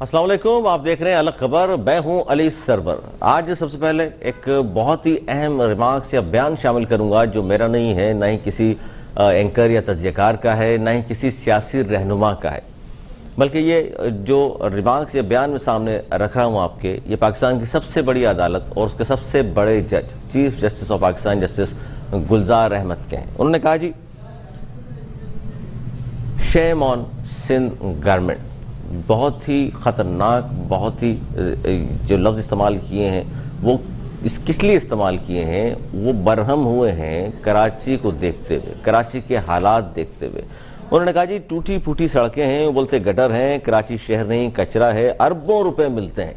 अस्सलाम वालेकुम, आप देख रहे हैं अलग खबर। मैं हूं अली सरवर। आज सबसे पहले एक बहुत ही अहम रिमार्क्स या बयान शामिल करूंगा जो मेरा नहीं है, ना ही किसी एंकर या तज्जियाकार का है, ना ही किसी सियासी रहनुमा का है, बल्कि ये जो रिमार्क्स या बयान में सामने रख रहा हूँ आपके, ये पाकिस्तान की सबसे बड़ी अदालत और उसके सबसे बड़े जज, chief justice of Pakistan justice Gulzar Ahmed के हैं। उन्होंने कहा जी, शेम ऑन सिंध गवर्नमेंट। बहुत ही ख़तरनाक, बहुत ही जो लफ्ज़ इस्तेमाल किए हैं वो किस लिए इस्तेमाल किए हैं, वो बरहम हुए हैं कराची को देखते हुए, कराची के हालात देखते हुए। उन्होंने कहा जी, टूटी फूटी सड़कें हैं, वो बोलते गटर हैं, कराची शहर नहीं कचरा है, अरबों रुपए मिलते हैं,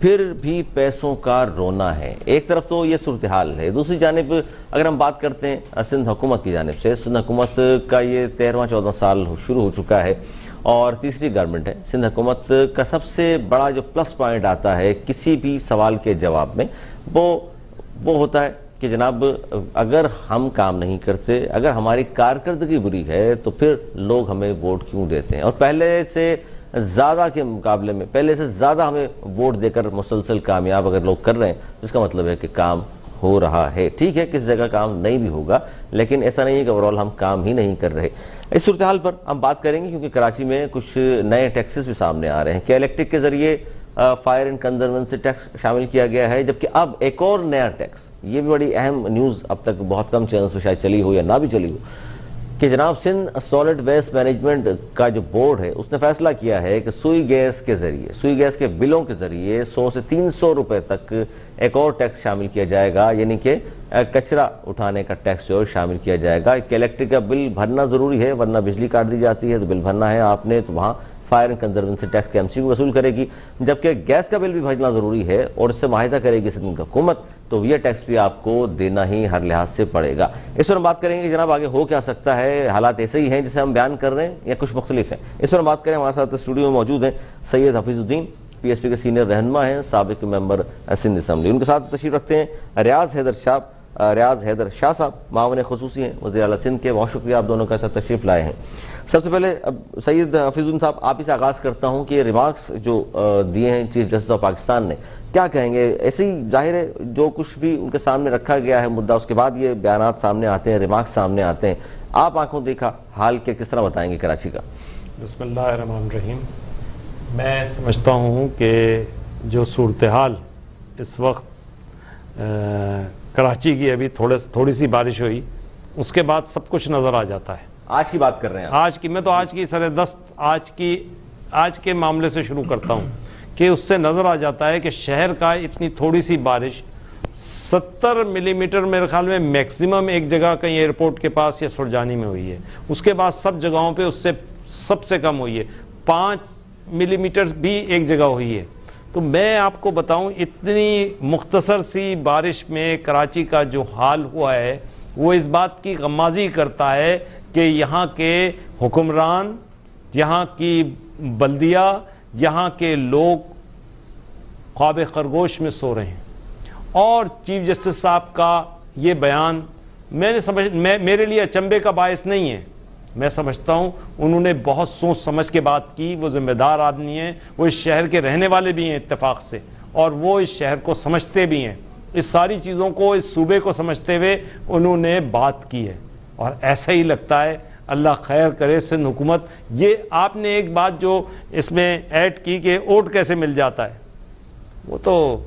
फिर भी पैसों का रोना है। एक तरफ तो ये सूरत हाल है, दूसरी जानिब अगर हम बात करते हैं सिंध हुकूमत की जानिब से, सिंध हुकूमत का ये 13वां-14 साल शुरू हो चुका है और तीसरी गवर्नमेंट है। सिंध हुकूमत का सबसे बड़ा जो प्लस पॉइंट आता है किसी भी सवाल के जवाब में, वो होता है कि जनाब अगर हम काम नहीं करते, अगर हमारी कारकर्दगी बुरी है तो फिर लोग हमें वोट क्यों देते हैं, और पहले से ज़्यादा के मुकाबले में पहले से ज़्यादा हमें वोट देकर मुसलसल कामयाब अगर लोग कर रहे हैं तो इसका मतलब है कि काम हो रहा है। ठीक है, किस जगह काम नहीं भी होगा, लेकिन ऐसा नहीं है कि ओवरऑल हम काम ही नहीं कर रहे। इस सूरत हाल पर हम बात करेंगे क्योंकि कराची में कुछ नए टैक्सेस भी सामने आ रहे हैं कि इलेक्ट्रिक के जरिए फायर एंड कंजर्वेंसी टैक्स शामिल किया गया है, जबकि अब एक और नया टैक्स, ये भी बड़ी अहम न्यूज़ अब तक बहुत कम चैनल्स पर शायद चली हो या ना भी चली हो, कि जनाब सिंध सॉलिड वेस्ट मैनेजमेंट का जो बोर्ड है उसने फैसला किया है कि सुई गैस के जरिए, सुई गैस के बिलों के जरिए 100 से 300 रुपए तक एक और टैक्स शामिल किया जाएगा, यानी कि कचरा उठाने का टैक्स जो शामिल किया जाएगा। इलेक्ट्रिक का बिल भरना जरूरी है, वरना बिजली काट दी जाती है, तो बिल भरना है आपने, तो वहाँ फायर एंड कंजर्वेंसी टैक्स के एमसीक्यू वसूल करेगी, जबकि गैस का बिल भी भरना जरूरी है और इससे माहिदा करेगी सिंध हुकूमत, तो ये टैक्स भी आपको देना ही हर लिहाज से पड़ेगा। इस पर हम बात करेंगे कि जनाब आगे हो क्या सकता है, हालात ऐसे ही हैं जिसे हम बयान कर रहे हैं या कुछ मुख्तलिफ हैं। इस पर हम बात करें, हमारे साथ स्टूडियो में मौजूद हैं सैयद हफीजुद्दीन, पीएसपी के सीनियर रहनुमा हैं, साबिक मेंबर सिंध असम्बली। उनके साथ तशरीफ रखते हैं रियाज हैदर शाह साहब, मावन खुसूसी हैं वज़ीर आला सिंध के। बहुत शुक्रिया आप दोनों का साथ तशरीफ लाए हैं। सबसे पहले अब सैयद हफीजुद्दीन साहब, आप ही से आगाज़ करता हूँ कि ये रिमार्क्स जो दिए हैं चीफ जस्टिस ऑफ पाकिस्तान ने, क्या कहेंगे? ऐसे ही जाहिर है जो कुछ भी उनके सामने रखा गया है मुद्दा, उसके बाद ये बयानात सामने आते हैं, रिमार्क्स सामने आते हैं, आप आंखों देखा हाल के किस तरह बताएंगे कराची का? बिस्मिल्लाहिर्रहमानिर्रहीम। मैं समझता हूँ कि जो सूरत हाल इस वक्त कराची की, अभी थोड़ी सी बारिश हुई, उसके बाद सब कुछ नज़र आ जाता है। आज की बात कर रहे हैं आप? आज की, मैं तो आज की सरदस्त आज के मामले से शुरू करता हूँ कि उससे नज़र आ जाता है कि शहर का इतनी थोड़ी सी बारिश 70 मिलीमीटर मेरे ख्याल में मैक्सिमम एक जगह कहीं एयरपोर्ट के पास या सुरजानी में हुई है, उसके बाद सब जगहों पे उससे सबसे कम हुई है, 5 मिलीमीटर भी एक जगह हुई है। तो मैं आपको बताऊं, इतनी मुख्तसर सी बारिश में कराची का जो हाल हुआ है वो इस बात की गम्माज़ी करता है कि यहाँ के हुक्मरान, यहाँ की बल्दिया, यहाँ के लोग ख्वाब खरगोश में सो रहे हैं। और चीफ जस्टिस साहब का ये बयान मेरे लिए अचंभे का बायस नहीं है। मैं समझता हूँ उन्होंने बहुत सोच समझ के बात की, वो जिम्मेदार आदमी हैं, वो इस शहर के रहने वाले भी हैं इत्तेफाक से, और वो इस शहर को समझते भी हैं, इस सारी चीज़ों को, इस सूबे को समझते हुए उन्होंने बात की है। और ऐसा ही लगता है, अल्लाह खैर करे सिंध हुकूमत। ये आपने एक बात जो इसमें ऐड की कि वोट कैसे मिल जाता है, वो तो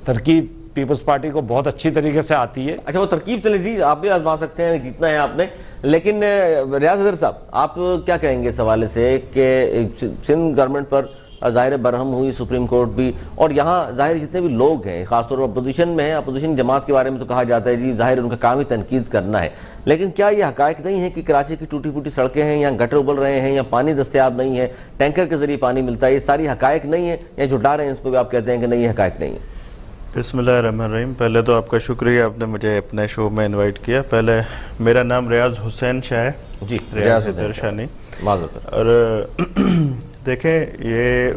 तरकीब पीपल्स पार्टी को बहुत अच्छी तरीके से आती है। अच्छा, वो तरकीब चले जी, आप भी आजमा सकते हैं, जीतना है आपने। लेकिन रियाज हैदर साहब, आप क्या कहेंगे इस हवाले से कि सिंध गवर्नमेंट पर ज़ाहिर बरहम हुई सुप्रीम कोर्ट भी, और यहाँ ज़ाहिर जितने भी लोग हैं, खासतौर पर अपोजिशन में हैं, अपोजिशन जमात के बारे में तो कहा जाता है जी ज़ाहिर उनका काम ही तनकीद करना है, लेकिन क्या ये हकायक नहीं है कि कराची की टूटी फूटी सड़कें हैं, यहाँ गटर उबल रहे हैं, या पानी दस्तयाब नहीं है, टैंकर के जरिए पानी मिलता है, ये सारी हकायक नहीं है, या झुटा रहे हैं इसको भी आप कहते हैं कि नहीं, हकायक नहीं है? बिस्मिल्लाहिर्रहमानिर्रहीम। पहले तो आपका शुक्रिया, आपने मुझे अपने शो में इनवाइट किया। पहले मेरा नाम रियाज हुसैन शाह है जी, रियाज हुसैन शाह नहीं। और देखें, ये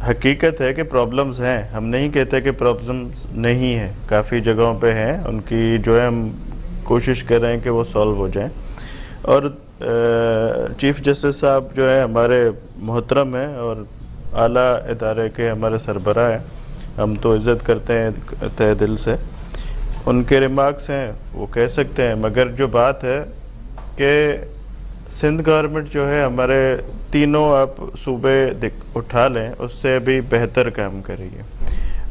हकीकत है कि प्रॉब्लम्स हैं, हम नहीं कहते कि प्रॉब्लम्स नहीं है, काफ़ी जगहों पे हैं, उनकी जो है हम कोशिश कर रहे हैं कि वो सॉल्व हो जाएं। और चीफ जस्टिस साहब जो है हमारे मोहतरम हैं और आला इदारे के हमारे सरबरा हैं, हम तो इज़्ज़त करते हैं तहे दिल से, उनके रिमार्क्स हैं वो कह सकते हैं, मगर जो बात है कि सिंध गवर्नमेंट जो है हमारे तीनों आप सूबे उठा लें उससे भी बेहतर काम कर रही है।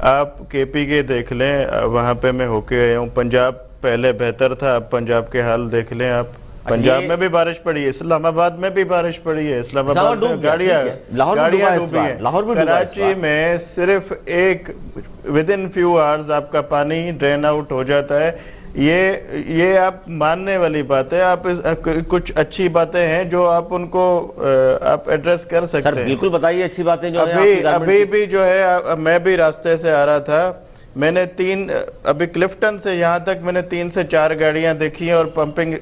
आप केपी के देख लें, वहाँ पे मैं होके आया हूँ, पंजाब पहले बेहतर था, अब पंजाब के हाल देख लें आप, पंजाब में भी बारिश पड़ी है, इस्लामाबाद में भी बारिश पड़ी है, इस्लामाबाद में गाड़ियाँ डूबी हैं, कराची में सिर्फ एक विद इन फ्यू आवर्स आपका पानी ड्रेन आउट हो जाता है। ये आप मानने वाली बात है, आप कुछ अच्छी बातें हैं जो आप उनको आप एड्रेस कर सकते हैं। बिल्कुल बताइए अच्छी बातें जो अभी भी जो है, मैं भी रास्ते से आ रहा था, मैंने अभी क्लिफ्टन से यहाँ तक मैंने 3 से 4 गाड़ियां देखी हैं और पंपिंग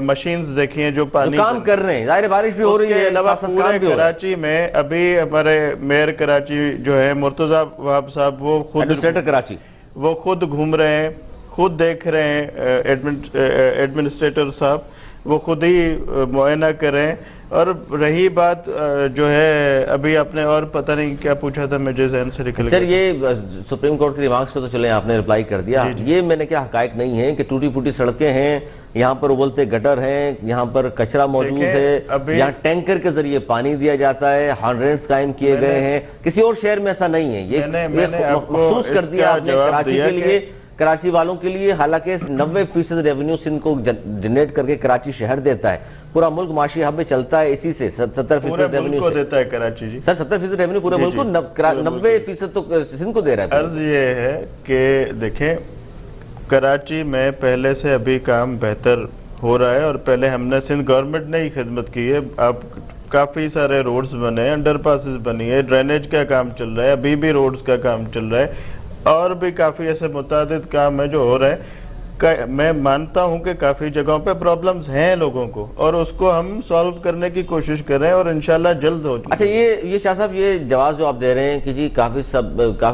मशीन्स देखी हैं जो पानी काम कर रहे हैं, जाहिर बारिश भी हो रही है। अलावा पूरे कराची में अभी हमारे मेयर कराची जो है मुर्तजा वहाब साहब, वो खुद कराची वो खुद घूम रहे हैं, खुद देख रहे हैं, एडमिनिस्ट्रेटर साहब वो खुद ही मुआयना करें। और रही बात जो है अभी आपने और पता नहीं क्या पूछा था, मुझे जहन से निकल गया। सर ये सुप्रीम कोर्ट के रिमार्क्स पे तो चले आपने रिप्लाई कर दिया, ये मैंने क्या हकायक नहीं है कि टूटी फूटी सड़कें हैं, यहाँ पर उबलते गटर हैं, यहाँ पर कचरा मौजूद है, यहाँ टैंकर के जरिए पानी दिया जाता है, हैंडरेंट्स कायम किए गए हैं, किसी और शहर में ऐसा नहीं है। ये महसूस कर दिया आपने कराची के लिए, कराची वालों के लिए। हालांकि 90% रेवेन्यू सिंध को जनरेट करके कराची शहर देता है, पूरा मुल्क माशी हब में चलता है इसी से। 70% रेवेन्यू को देता है कराची जी। सर 70% रेवेन्यू पूरे मुल्क को, 90% तो सिंध को दे रहा है। अर्ज ये है कि देखें कराची में पहले से अभी काम बेहतर हो रहा है, और पहले हमने सिंध गवर्नमेंट ने ही खिदमत की है। अब काफ़ी सारे रोड्स बने, अंडरपासेस बनी है, ड्रेनेज का काम चल रहा है, अभी भी रोड्स का काम चल रहा है, और भी काफ़ी ऐसे मुतादिद काम है जो हो रहे हैं। मैं मानता हूं कि काफ़ी जगहों पे प्रॉब्लम्स हैं लोगों को, और उसको हम सॉल्व करने की कोशिश कर रहे हैं और इंशाल्लाह जल्द हो। अच्छा ये शाह साहब, ये जवाब जो आप दे रहे हैं कि जी काफ़ी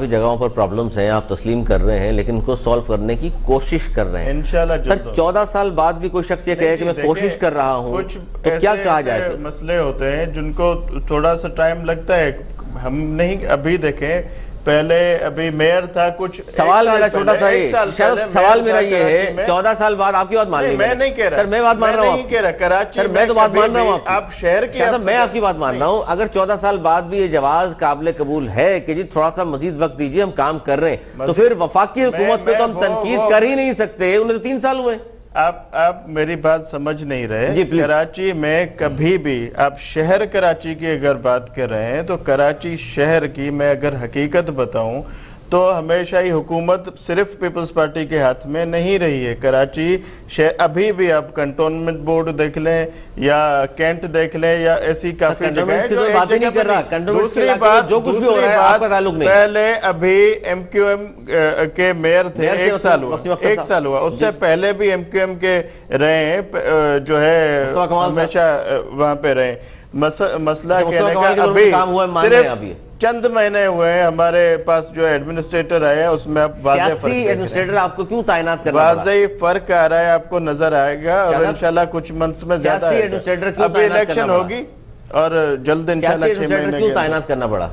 जगहों पर प्रॉब्लम्स हैं, आप तस्लीम कर रहे हैं, लेकिन उनको सॉल्व करने की कोशिश कर रहे हैं इंशाल्लाह जल्द। सर 14 साल बाद भी कोई शख्स ये कहे कि मैं कोशिश कर रहा हूँ, कुछ तो क्या कहा जाए? मसले होते हैं जिनको थोड़ा सा टाइम लगता है, हम नहीं अभी देखें, पहले अभी मेयर था कुछ। सवाल मेरा छोटा सा सवाल मेरा ये है, 14 साल बाद आपकी बात मान ली। मैं नहीं कह रहा सर, मैं बात मान रहा हूँ कराची, मैं तो बात मान रहा हूँ आप शहर के, मैं आपकी बात मान रहा हूँ। अगर 14 साल बाद भी ये जवाब काबिल कबूल है कि जी थोड़ा सा मजीद वक्त दीजिए, हम काम कर रहे हैं, तो फिर वफाकी हुकूमत पे तो हम तनकीद कर ही नहीं सकते। उन्हें तो 3 साल हुए। आप मेरी बात समझ नहीं रहे। कराची में कभी भी आप शहर कराची की अगर बात कर रहे हैं, तो कराची शहर की मैं अगर हकीकत बताऊं तो हमेशा ही हुकूमत सिर्फ पीपल्स पार्टी के हाथ में नहीं रही है। कराची शहर अभी भी आप कंटोनमेंट बोर्ड देख लें या कैंट देख लें या ऐसी काफी जगह है जो बात नहीं कर रहा। दूसरी बात जो कुछ भी हो रहा है आपका ताल्लुक नहीं। पहले अभी एमक्यूएम के मेयर थे, 1 साल हुआ, उससे पहले भी एमक्यूएम के रहे हैं जो है हमेशा वहां पे रहे। मसला कहने का अभी सिर्फ चंद महीने हुए हैं, हमारे पास जो एडमिनिस्ट्रेटर आया है उसमें आप एडमिनिस्ट्रेटर आपको क्यों तैनात करना वाज़ेही फर्क आ रहा है, आपको नजर आएगा, और इंशाल्लाह कुछ मंथ्स में ज्यादा अभी इलेक्शन होगी और जल्द इंशाल्लाह 6 महीने क्यों तैनात करना पड़ा?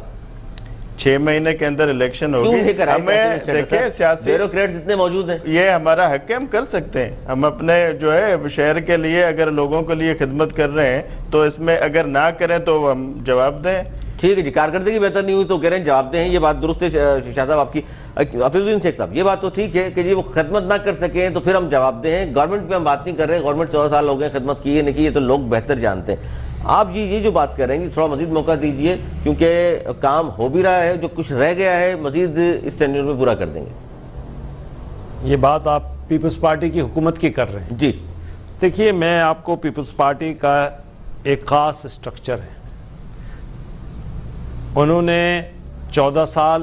6 महीने के अंदर इलेक्शन होगी। हमें देखिए सियासी ब्यूरोक्रेट्स इतने मौजूद हैं, ये हमारा हक है, हम कर सकते हैं। हम अपने जो है शहर के लिए अगर लोगों के लिए खिदमत कर रहे हैं, तो इसमें अगर ना करें तो हम जवाब दें। ठीक है जी, कारकर्दगी बेहतर नहीं हुई तो कह रहे हैं जवाब दें, ये बात दुरुस्त है शाह साहब आपकी। हफीजुद्दीन शेख साहब, ये बात तो ठीक है कि जी वो खिदमत ना कर सके तो फिर हम जवाब दें। गवर्नमेंट पे हम बात नहीं कर रहे, गवर्नमेंट 14 साल हो गए, खिदमत की है नहीं की, ये तो लोग बेहतर जानते हैं। आप जी ये जो बात कर रहे हैं थोड़ा मजीद मौका दीजिए, क्योंकि काम हो भी रहा है, जो कुछ रह गया है मजीद इस टेन्योर में पूरा कर देंगे। ये बात आप पीपल्स पार्टी की हुकूमत की कर रहे हैं जी। देखिए, मैं आपको पीपल्स पार्टी का एक खास स्ट्रक्चर है, उन्होंने 14 साल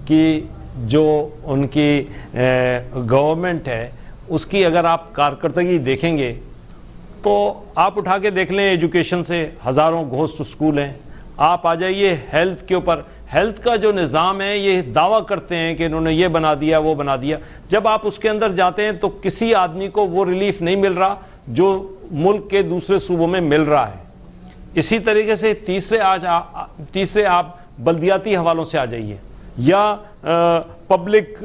की जो उनकी गवर्नमेंट है उसकी अगर आप कारकर्दगी देखेंगे तो आप उठा के देख लें, एजुकेशन से हज़ारों घोस्ट स्कूल हैं। आप आ जाइए हेल्थ के ऊपर, हेल्थ का जो निज़ाम है ये दावा करते हैं कि इन्होंने ये बना दिया वो बना दिया, जब आप उसके अंदर जाते हैं तो किसी आदमी को वो रिलीफ नहीं मिल रहा जो मुल्क के दूसरे सूबों में मिल रहा है। इसी तरीके से तीसरे आप बल्दियाती हवालों से आ जाइए, या पब्लिक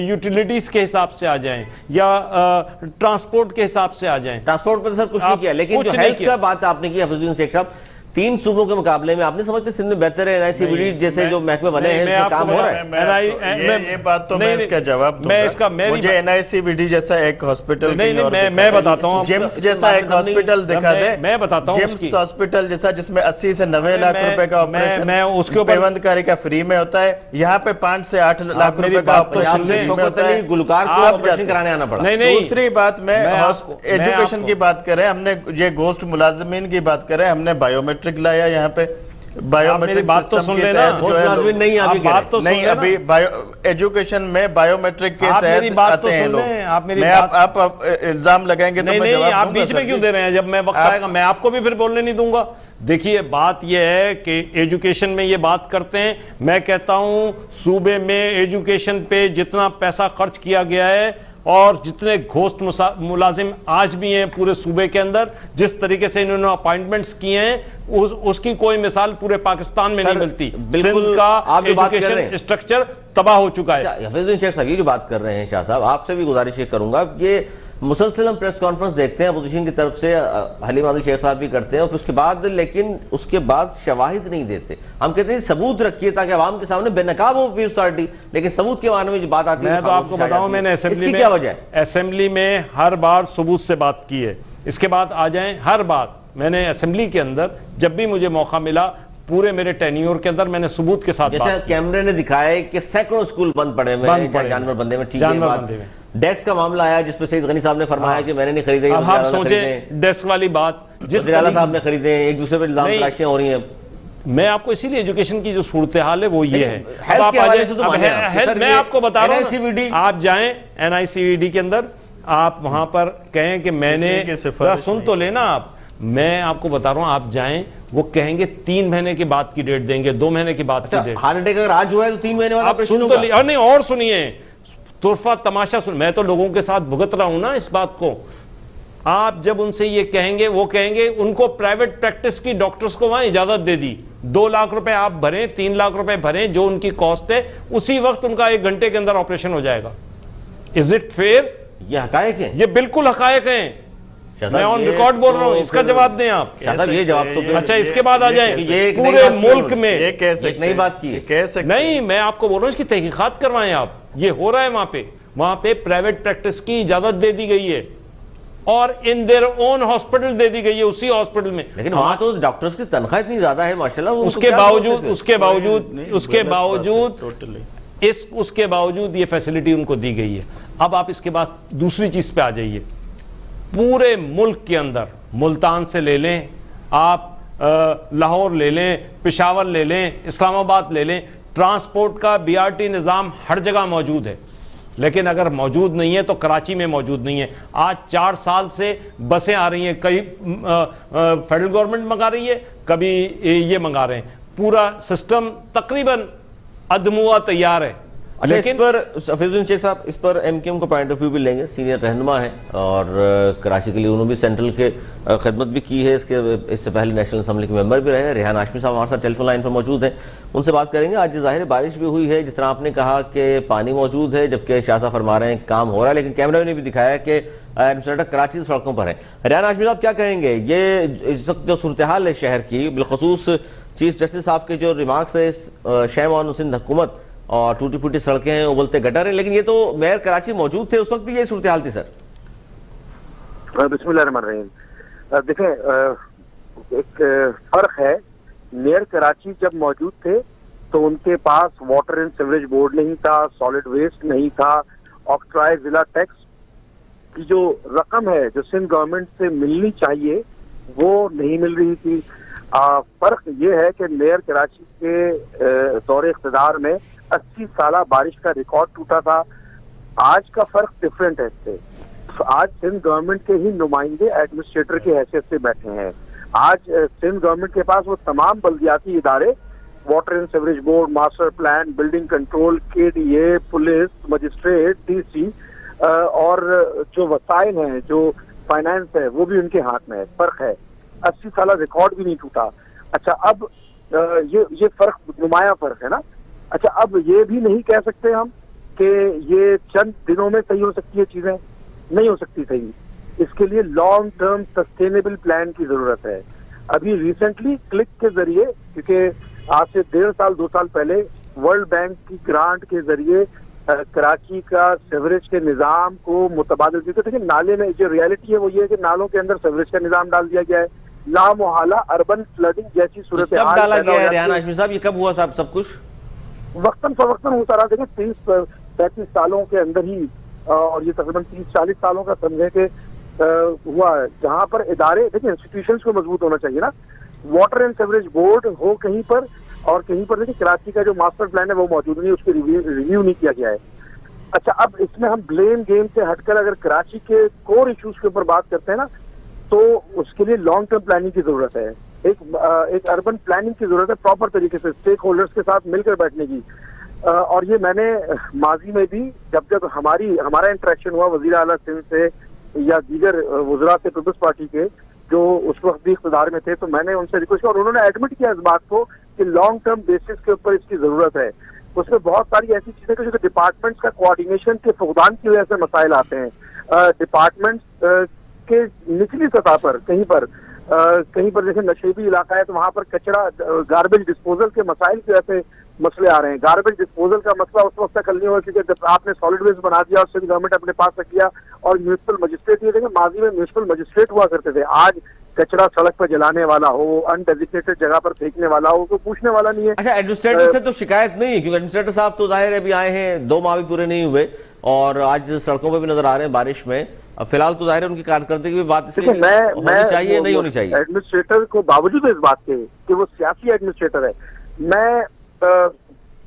यूटिलिटीज के हिसाब से आ जाएं, या ट्रांसपोर्ट के हिसाब से आ जाएं। ट्रांसपोर्ट पर सर कुछ नहीं किया, लेकिन जो हेल्थ का बात आपने की हफीजुद्दीन शेख साहब, 3 सूबों के मुकाबले में आपने समझते सिंध में बेहतर है, एनआईसीबीडी जैसे जो महकमे बने हैं इसमें काम हो रहा है? ये बात तो मैं इसका जवाब दूंगा। मुझे एनआईसीबीडी जैसा एक हॉस्पिटल मैं बताता हूँ, जिम्स जैसा एक हॉस्पिटल दिखा दे, मैं बताता हूँ, जिम्स हॉस्पिटल जैसा जिसमें 80 से 90 लाख रुपए का ऑपरेशन उसके ऊपर पेवंदकारी का फ्री में होता है, यहाँ पे 5 से 8 लाख रुपए का ऑपरेशन फ्री में होता है, गुलकार को ऑपरेशन कराने आना पड़ा। दूसरी बात में एजुकेशन की बात करें, हमने ये गोस्ट मुलाजिमीन की बात करें, हमने बायोमेट्रिक लाया यहाँ पे, बायोमेट्रिक बात तो सुन लेना, बात तो नहीं, अभी एजुकेशन में बायोमेट्रिक के तहत आते हैं लोग। आप इल्जाम लगाएंगे तो मैं जवाब आप बीच में क्यों दे रहे हैं? जब मैं वक्त आएगा मैं आपको भी फिर बोलने नहीं दूंगा। देखिए, बात यह है कि एजुकेशन में ये बात करते हैं, मैं कहता हूं सूबे में एजुकेशन पे जितना पैसा खर्च किया गया है और जितने घोस्ट मुलाजिम आज भी हैं पूरे सूबे के अंदर, जिस तरीके से इन्होंने अपॉइंटमेंट्स किए हैं, उसकी कोई मिसाल पूरे पाकिस्तान में नहीं मिलती। सिंध का एजुकेशन स्ट्रक्चर तबाह हो चुका है। हफीजुद्दीन शेख साहब ये जो बात कर रहे हैं, शाह साहब आपसे भी गुजारिश ये करूंगा, ये मुसलसल हम प्रेस कॉन्फ्रेंस देखते हैं अपोजिशन की तरफ से, हलीम आदिल शेख साहब भी करते हैं, और उसके बाद लेकिन उसके बाद शवाहिद नहीं देते। हम कहते हैं सबूत रखिए ताकि आवाम के सामने बेनकाब हो पीस अथॉरिटी, लेकिन सबूत के मामले में जो बात आती है, मैं तो आपको बताऊं, मैंने असेंबली में हर बार सबूत से बात की है। इसके बाद आ जाएं, हर बार मैंने असेंबली के अंदर जब भी मुझे मौका मिला, पूरे मेरे टेन्योर के अंदर मैंने सबूत के साथ जैसे कैमरे ने दिखाया कि सैकड़ों स्कूल बंद पड़े हुए हैं, जानवर बंदे में, ठीक है। डेस्क का मामला आया जिसपे सईद गनी साहब ने फरमाया कि मैंने नहीं खरीदे। अब आप सोचें डेस्क वाली बात, जिस साहब ने खरीदे, एक दूसरे पे इल्जाम तराशियां हो रही हैं। मैं आपको इसीलिए एजुकेशन की जो सूरत हाल है वो ये है। मैं आपको बता रहा हूँ, आप जाएं एनआईसीवीडी के अंदर, आप वहां पर कहें कि मैंने, सुन तो लेना आप, मैं आपको बता रहा हूं, आप जाएं, वो कहेंगे 3 महीने के बाद की डेट देंगे, 2 महीने के बाद की डेट। हार्ट अटैक अगर आज हुआ है तो 3 महीने बाद आप सुन तो और नहीं, और सुनिए, तुरफा तमाशा सुन, मैं तो लोगों के साथ भुगत रहा हूं ना इस बात को। आप जब उनसे ये कहेंगे, वो कहेंगे उनको प्राइवेट प्रैक्टिस की डॉक्टर्स को वहां इजाजत दे दी, 2 लाख रुपए आप भरें, 3 लाख रुपए भरें, जो उनकी कॉस्ट है, उसी वक्त उनका 1 घंटे के अंदर ऑपरेशन हो जाएगा। Is it fair? ये हकायक है, ये बिल्कुल हकायक है। मैं ऑन रिकॉर्ड बोल रहा हूं, इसका जवाब दें आप। ये जवाब तो अच्छा, इसके बाद आ जाए, पूरे मुल्क में एक नई बात की है, नहीं, मैं आपको बोल रहा हूं इसकी तहकीकात करवाएं आप। ये हो रहा है वहां पे प्राइवेट प्रैक्टिस की इजाजत दे दी गई है और इन देयर ओन हॉस्पिटल दे दी गई है, उसी हॉस्पिटल में। लेकिन वहां तो डॉक्टर्स की तनख्वाह इतनी ज्यादा है माशाल्लाह, उसके बावजूद ये फैसिलिटी उनको दी गई है। अब आप इसके बाद दूसरी चीज पे आ जाइए, पूरे मुल्क के अंदर मुल्तान से ले लें आप, लाहौर ले लें, पेशावर ले लें, इस्लामाबाद ले लें, ट्रांसपोर्ट का बीआरटी निज़ाम हर जगह मौजूद है, लेकिन अगर मौजूद नहीं है तो कराची में मौजूद नहीं है। आज 4 साल से बसें आ रही हैं, कई फेडरल गवर्नमेंट मंगा रही है, कभी ये मंगा रहे हैं, पूरा सिस्टम तकरीबन अदमुआ तैयार है। अच्छा, इस पर हफीजुद्दीन शेख साहब, इस पर एमकेएम का पॉइंट ऑफ व्यू भी लेंगे, सीनियर रहनुमा है और कराची के लिए उन्होंने भी सेंट्रल के खिदमत भी की है, इससे पहले नेशनल असम्बली के मेंबर भी रहे। रेहान हाशमी साहब हमारे साथ टेलीफोन लाइन पर मौजूद हैं, उनसे बात करेंगे। आज जाहिर बारिश भी हुई है, जिस तरह आपने कहा कि पानी मौजूद है, जबकि शाह साहब फरमा रहे हैं कि काम हो रहा है, लेकिन कैमरा ने भी दिखाया कि एडमिनिस्ट्रेटर कराची की सड़कों पर है। रेहान हाशमी साहब क्या कहेंगे, ये इस वक्त जो सूरत हाल है शहर की, बिलखसूस चीफ जस्टिस साहब के जो रिमार्क्स है, शेम ऑन सिंध हुकूमत और टूटी फूटी सड़कें हैं, उबलते गटर हैं, लेकिन ये तो मेयर कराची मौजूद थे, उस वक्त भी यही सूरत हाल थी सर। बिस्मिल्लाहिर्रहमानिर्रहीम। देखें, एक फर्क है, मेयर कराची जब मौजूद थे तो उनके पास वाटर एंड सीवरेज बोर्ड नहीं था, सॉलिड वेस्ट नहीं था, ऑक्ट्राय जिला टैक्स की जो रकम है जो सिंध गवर्नमेंट से मिलनी चाहिए वो नहीं मिल रही थी। फर्क ये है कि मेयर कराची के दौरे इख्तिदार में 80 साल बारिश का रिकॉर्ड टूटा था। आज का फर्क डिफरेंट है इससे। आज सिंध गवर्नमेंट के ही नुमाइंदे एडमिनिस्ट्रेटर की हैसियत से बैठे हैं। आज सिंध गवर्नमेंट के पास वो तमाम बल्दियाती इदारे, water and sewerage board, master plan, building control, KDA, police, magistrate, DC और जो वसाइल हैं, जो फाइनेंस है, वो भी उनके हाथ में है। फर्क है। 80 साल रिकॉर्ड भी नहीं टूटा। अच्छा, अब ये फर्क, नुमाया फर्क है ना। अच्छा, अब ये भी नहीं कह सकते हम कि ये चंद दिनों में सही हो सकती है चीजें, नहीं हो सकती सही। इसके लिए लॉन्ग टर्म सस्टेनेबल प्लान की जरूरत है। अभी रिसेंटली क्लिक के जरिए, क्योंकि आज से 1.5 साल 2 साल पहले वर्ल्ड बैंक की ग्रांट के जरिए कराची का सेवरेज के निजाम को मुतबादल, क्योंकि देखिए नाले में जो रियलिटी है वो ये है कि नालों के अंदर सेवरेज का निजाम डाल दिया गया है, लामोहाला अर्बन फ्लडिंग जैसी सूरत कब डाला गया है रेहान हाशमी साहब, ये कब हुआ साहब सब कुछ? वक्तन फवक्तन होता रहा। देखिए 30-35 सालों के अंदर ही, और ये तकरीबन 30-40 सालों का समझे कि हुआ है, जहां पर इदारे, देखिए इंस्टीट्यूशंस को मजबूत होना चाहिए ना। वाटर एंड सेवरेज बोर्ड हो कहीं पर, और कहीं पर देखिए कराची का जो मास्टर प्लान है वो मौजूद नहीं, उसकी रिव्यू नहीं किया गया है। अच्छा, अब इसमें हम ब्लेम गेम से हटकर अगर कराची के कोर इश्यूज के ऊपर बात करते हैं ना, तो उसके लिए लॉन्ग टर्म प्लानिंग की जरूरत है। एक अर्बन प्लानिंग की जरूरत है, प्रॉपर तरीके से स्टेक होल्डर्स के साथ मिलकर बैठने की। और ये मैंने माजी में भी जब हमारा इंटरेक्शन हुआ वजीर आला सिंध से या दीगर वज़रा से पीपल्स पार्टी के जो उस वक्त भी इख्तिदार में थे, तो मैंने उनसे रिक्वेस्ट किया और उन्होंने एडमिट किया इस बात को कि लॉन्ग टर्म बेसिस के ऊपर इसकी जरूरत है। उसमें बहुत सारी ऐसी चीजें जो डिपार्टमेंट्स का कोऑर्डिनेशन के फुकदान की वजह से मसाइल आते हैं। डिपार्टमेंट्स के निचली सतह पर कहीं पर जैसे नशेबी इलाका है तो वहां पर कचरा, गार्बेज डिस्पोजल के मसाइल की वजह से मसले आ रहे हैं। गार्बेज डिस्पोजल का मसला उस वक्त तक हल नहीं हुआ क्योंकि जब आपने सॉलिड वेस्ट बना दिया और सिंध गवर्नमेंट अपने पास रख लिया और म्यूनिसिपल मजिस्ट्रेट, ये देखें माजी में म्यूनिसिपल मजिस्ट्रेट हुआ करते थे, आज कचरा सड़क पर जलाने वाला हो, अनडेजिग्नेटेड जगह पर फेंकने वाला हो, तो पूछने वाला नहीं है। अच्छा, एडमिनिस्ट्रेटर से तो शिकायत नहीं है क्योंकि एडमिनिस्ट्रेटर साहब तो जाहिर है अभी आए हैं, 2 माह भी पूरे नहीं हुए और आज सड़कों पर भी नजर आ रहे हैं बारिश में। अब फिलहाल तो जाहिर है उनकी कारकर्दगी की बात इसलिए होनी चाहिए, नहीं होनी चाहिए। एडमिनिस्ट्रेटर को बावजूद इस बात के कि वो सियासी एडमिनिस्ट्रेटर है, मैं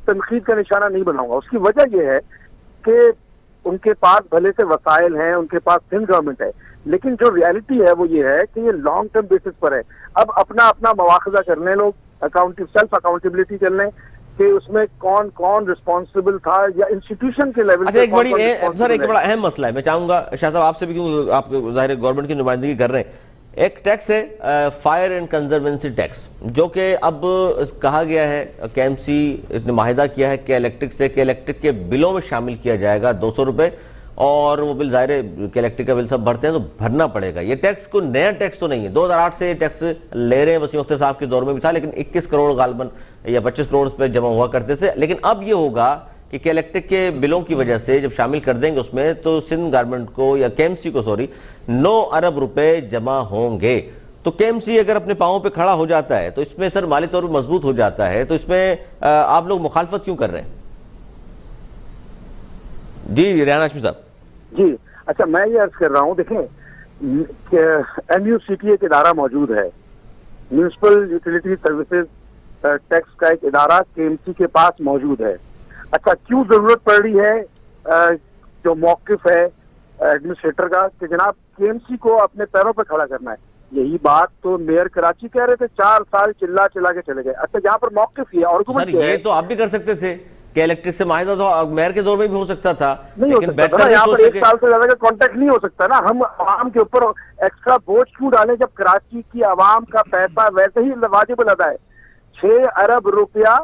तनकीद का निशाना नहीं बनाऊंगा। उसकी वजह यह है कि उनके पास भले से वसाइल हैं, उनके पास सिंध गवर्नमेंट है, लेकिन जो रियलिटी है वो ये है कि ये लॉन्ग टर्म बेसिस पर है। अब अपना मुआवजा कर लें लोग, सेल्फ अकाउंटेबिलिटी कर लें कि उसमें कौन कौन रिस्पॉन्सिबल था या इंस्टीट्यूशन के लेवल। अच्छा, एक बड़ा अहम मसला है, मैं चाहूंगा शाह साहब आपसे भी, क्यों आप जाहिर गवर्नमेंट की नुमाइंदगी कर रहे हैं। एक टैक्स है फायर एंड कंजर्वेंसी टैक्स, जो कि अब कहा गया है केएमसी ने माहिदा किया है कि इलेक्ट्रिक से कि इलेक्ट्रिक के बिलों में शामिल किया जाएगा 200 रुपए, और वो बिल जाहिर है कि इलेक्ट्रिक का बिल सब भरते हैं तो भरना पड़ेगा। ये टैक्स को नया टैक्स तो नहीं है, 2008 से ये टैक्स ले रहे हैं, वसीम अख्तर साहब के दौर में भी था, लेकिन 21 करोड़ गालबन या 25 करोड़ पे जमा हुआ करते थे। लेकिन अब ये होगा कि इलेक्ट्रिक के बिलों की वजह से जब शामिल कर देंगे उसमें, तो सिंध गवर्नमेंट को या केएमसी को 9 अरब रुपए जमा होंगे। तो केएमसी अगर अपने पांवों पे खड़ा हो जाता है तो इसमें सर माली तौर पर मजबूत हो जाता है, तो इसमें आप लोग मुखालफत क्यों कर रहे हैं? जी रेहान हाशमी साहब। जी अच्छा, मैं ये अर्ज कर रहा हूँ, देखें MUCT एक इदारा मौजूद है, म्यूनिसिपल यूटिलिटी सर्विसेज टैक्स का एक इदारा केएमसी के पास मौजूद है। अच्छा, क्यों जरूरत पड़ रही है जो मौकिफ है एडमिनिस्ट्रेटर का कि जनाब केएमसी को अपने पैरों पर खड़ा करना है? यही बात तो मेयर कराची कह रहे थे, 4 साल चिल्ला के चले गए। अच्छा, यहाँ पर मौकिफ ही है और ये तो आप भी कर सकते थे कि इलेक्ट्रिक से माहिदा तो मेयर के दौर में भी हो सकता था, नहीं हो सकता था। यहाँ पर 1 साल से ज्यादा का कॉन्ट्रैक्ट नहीं हो सकता ना। हम आवाम के ऊपर एक्स्ट्रा बोझ क्यों डालें जब कराची की आवाम का पैसा वैसे ही वाजिब अदा है। 6 अरब रुपया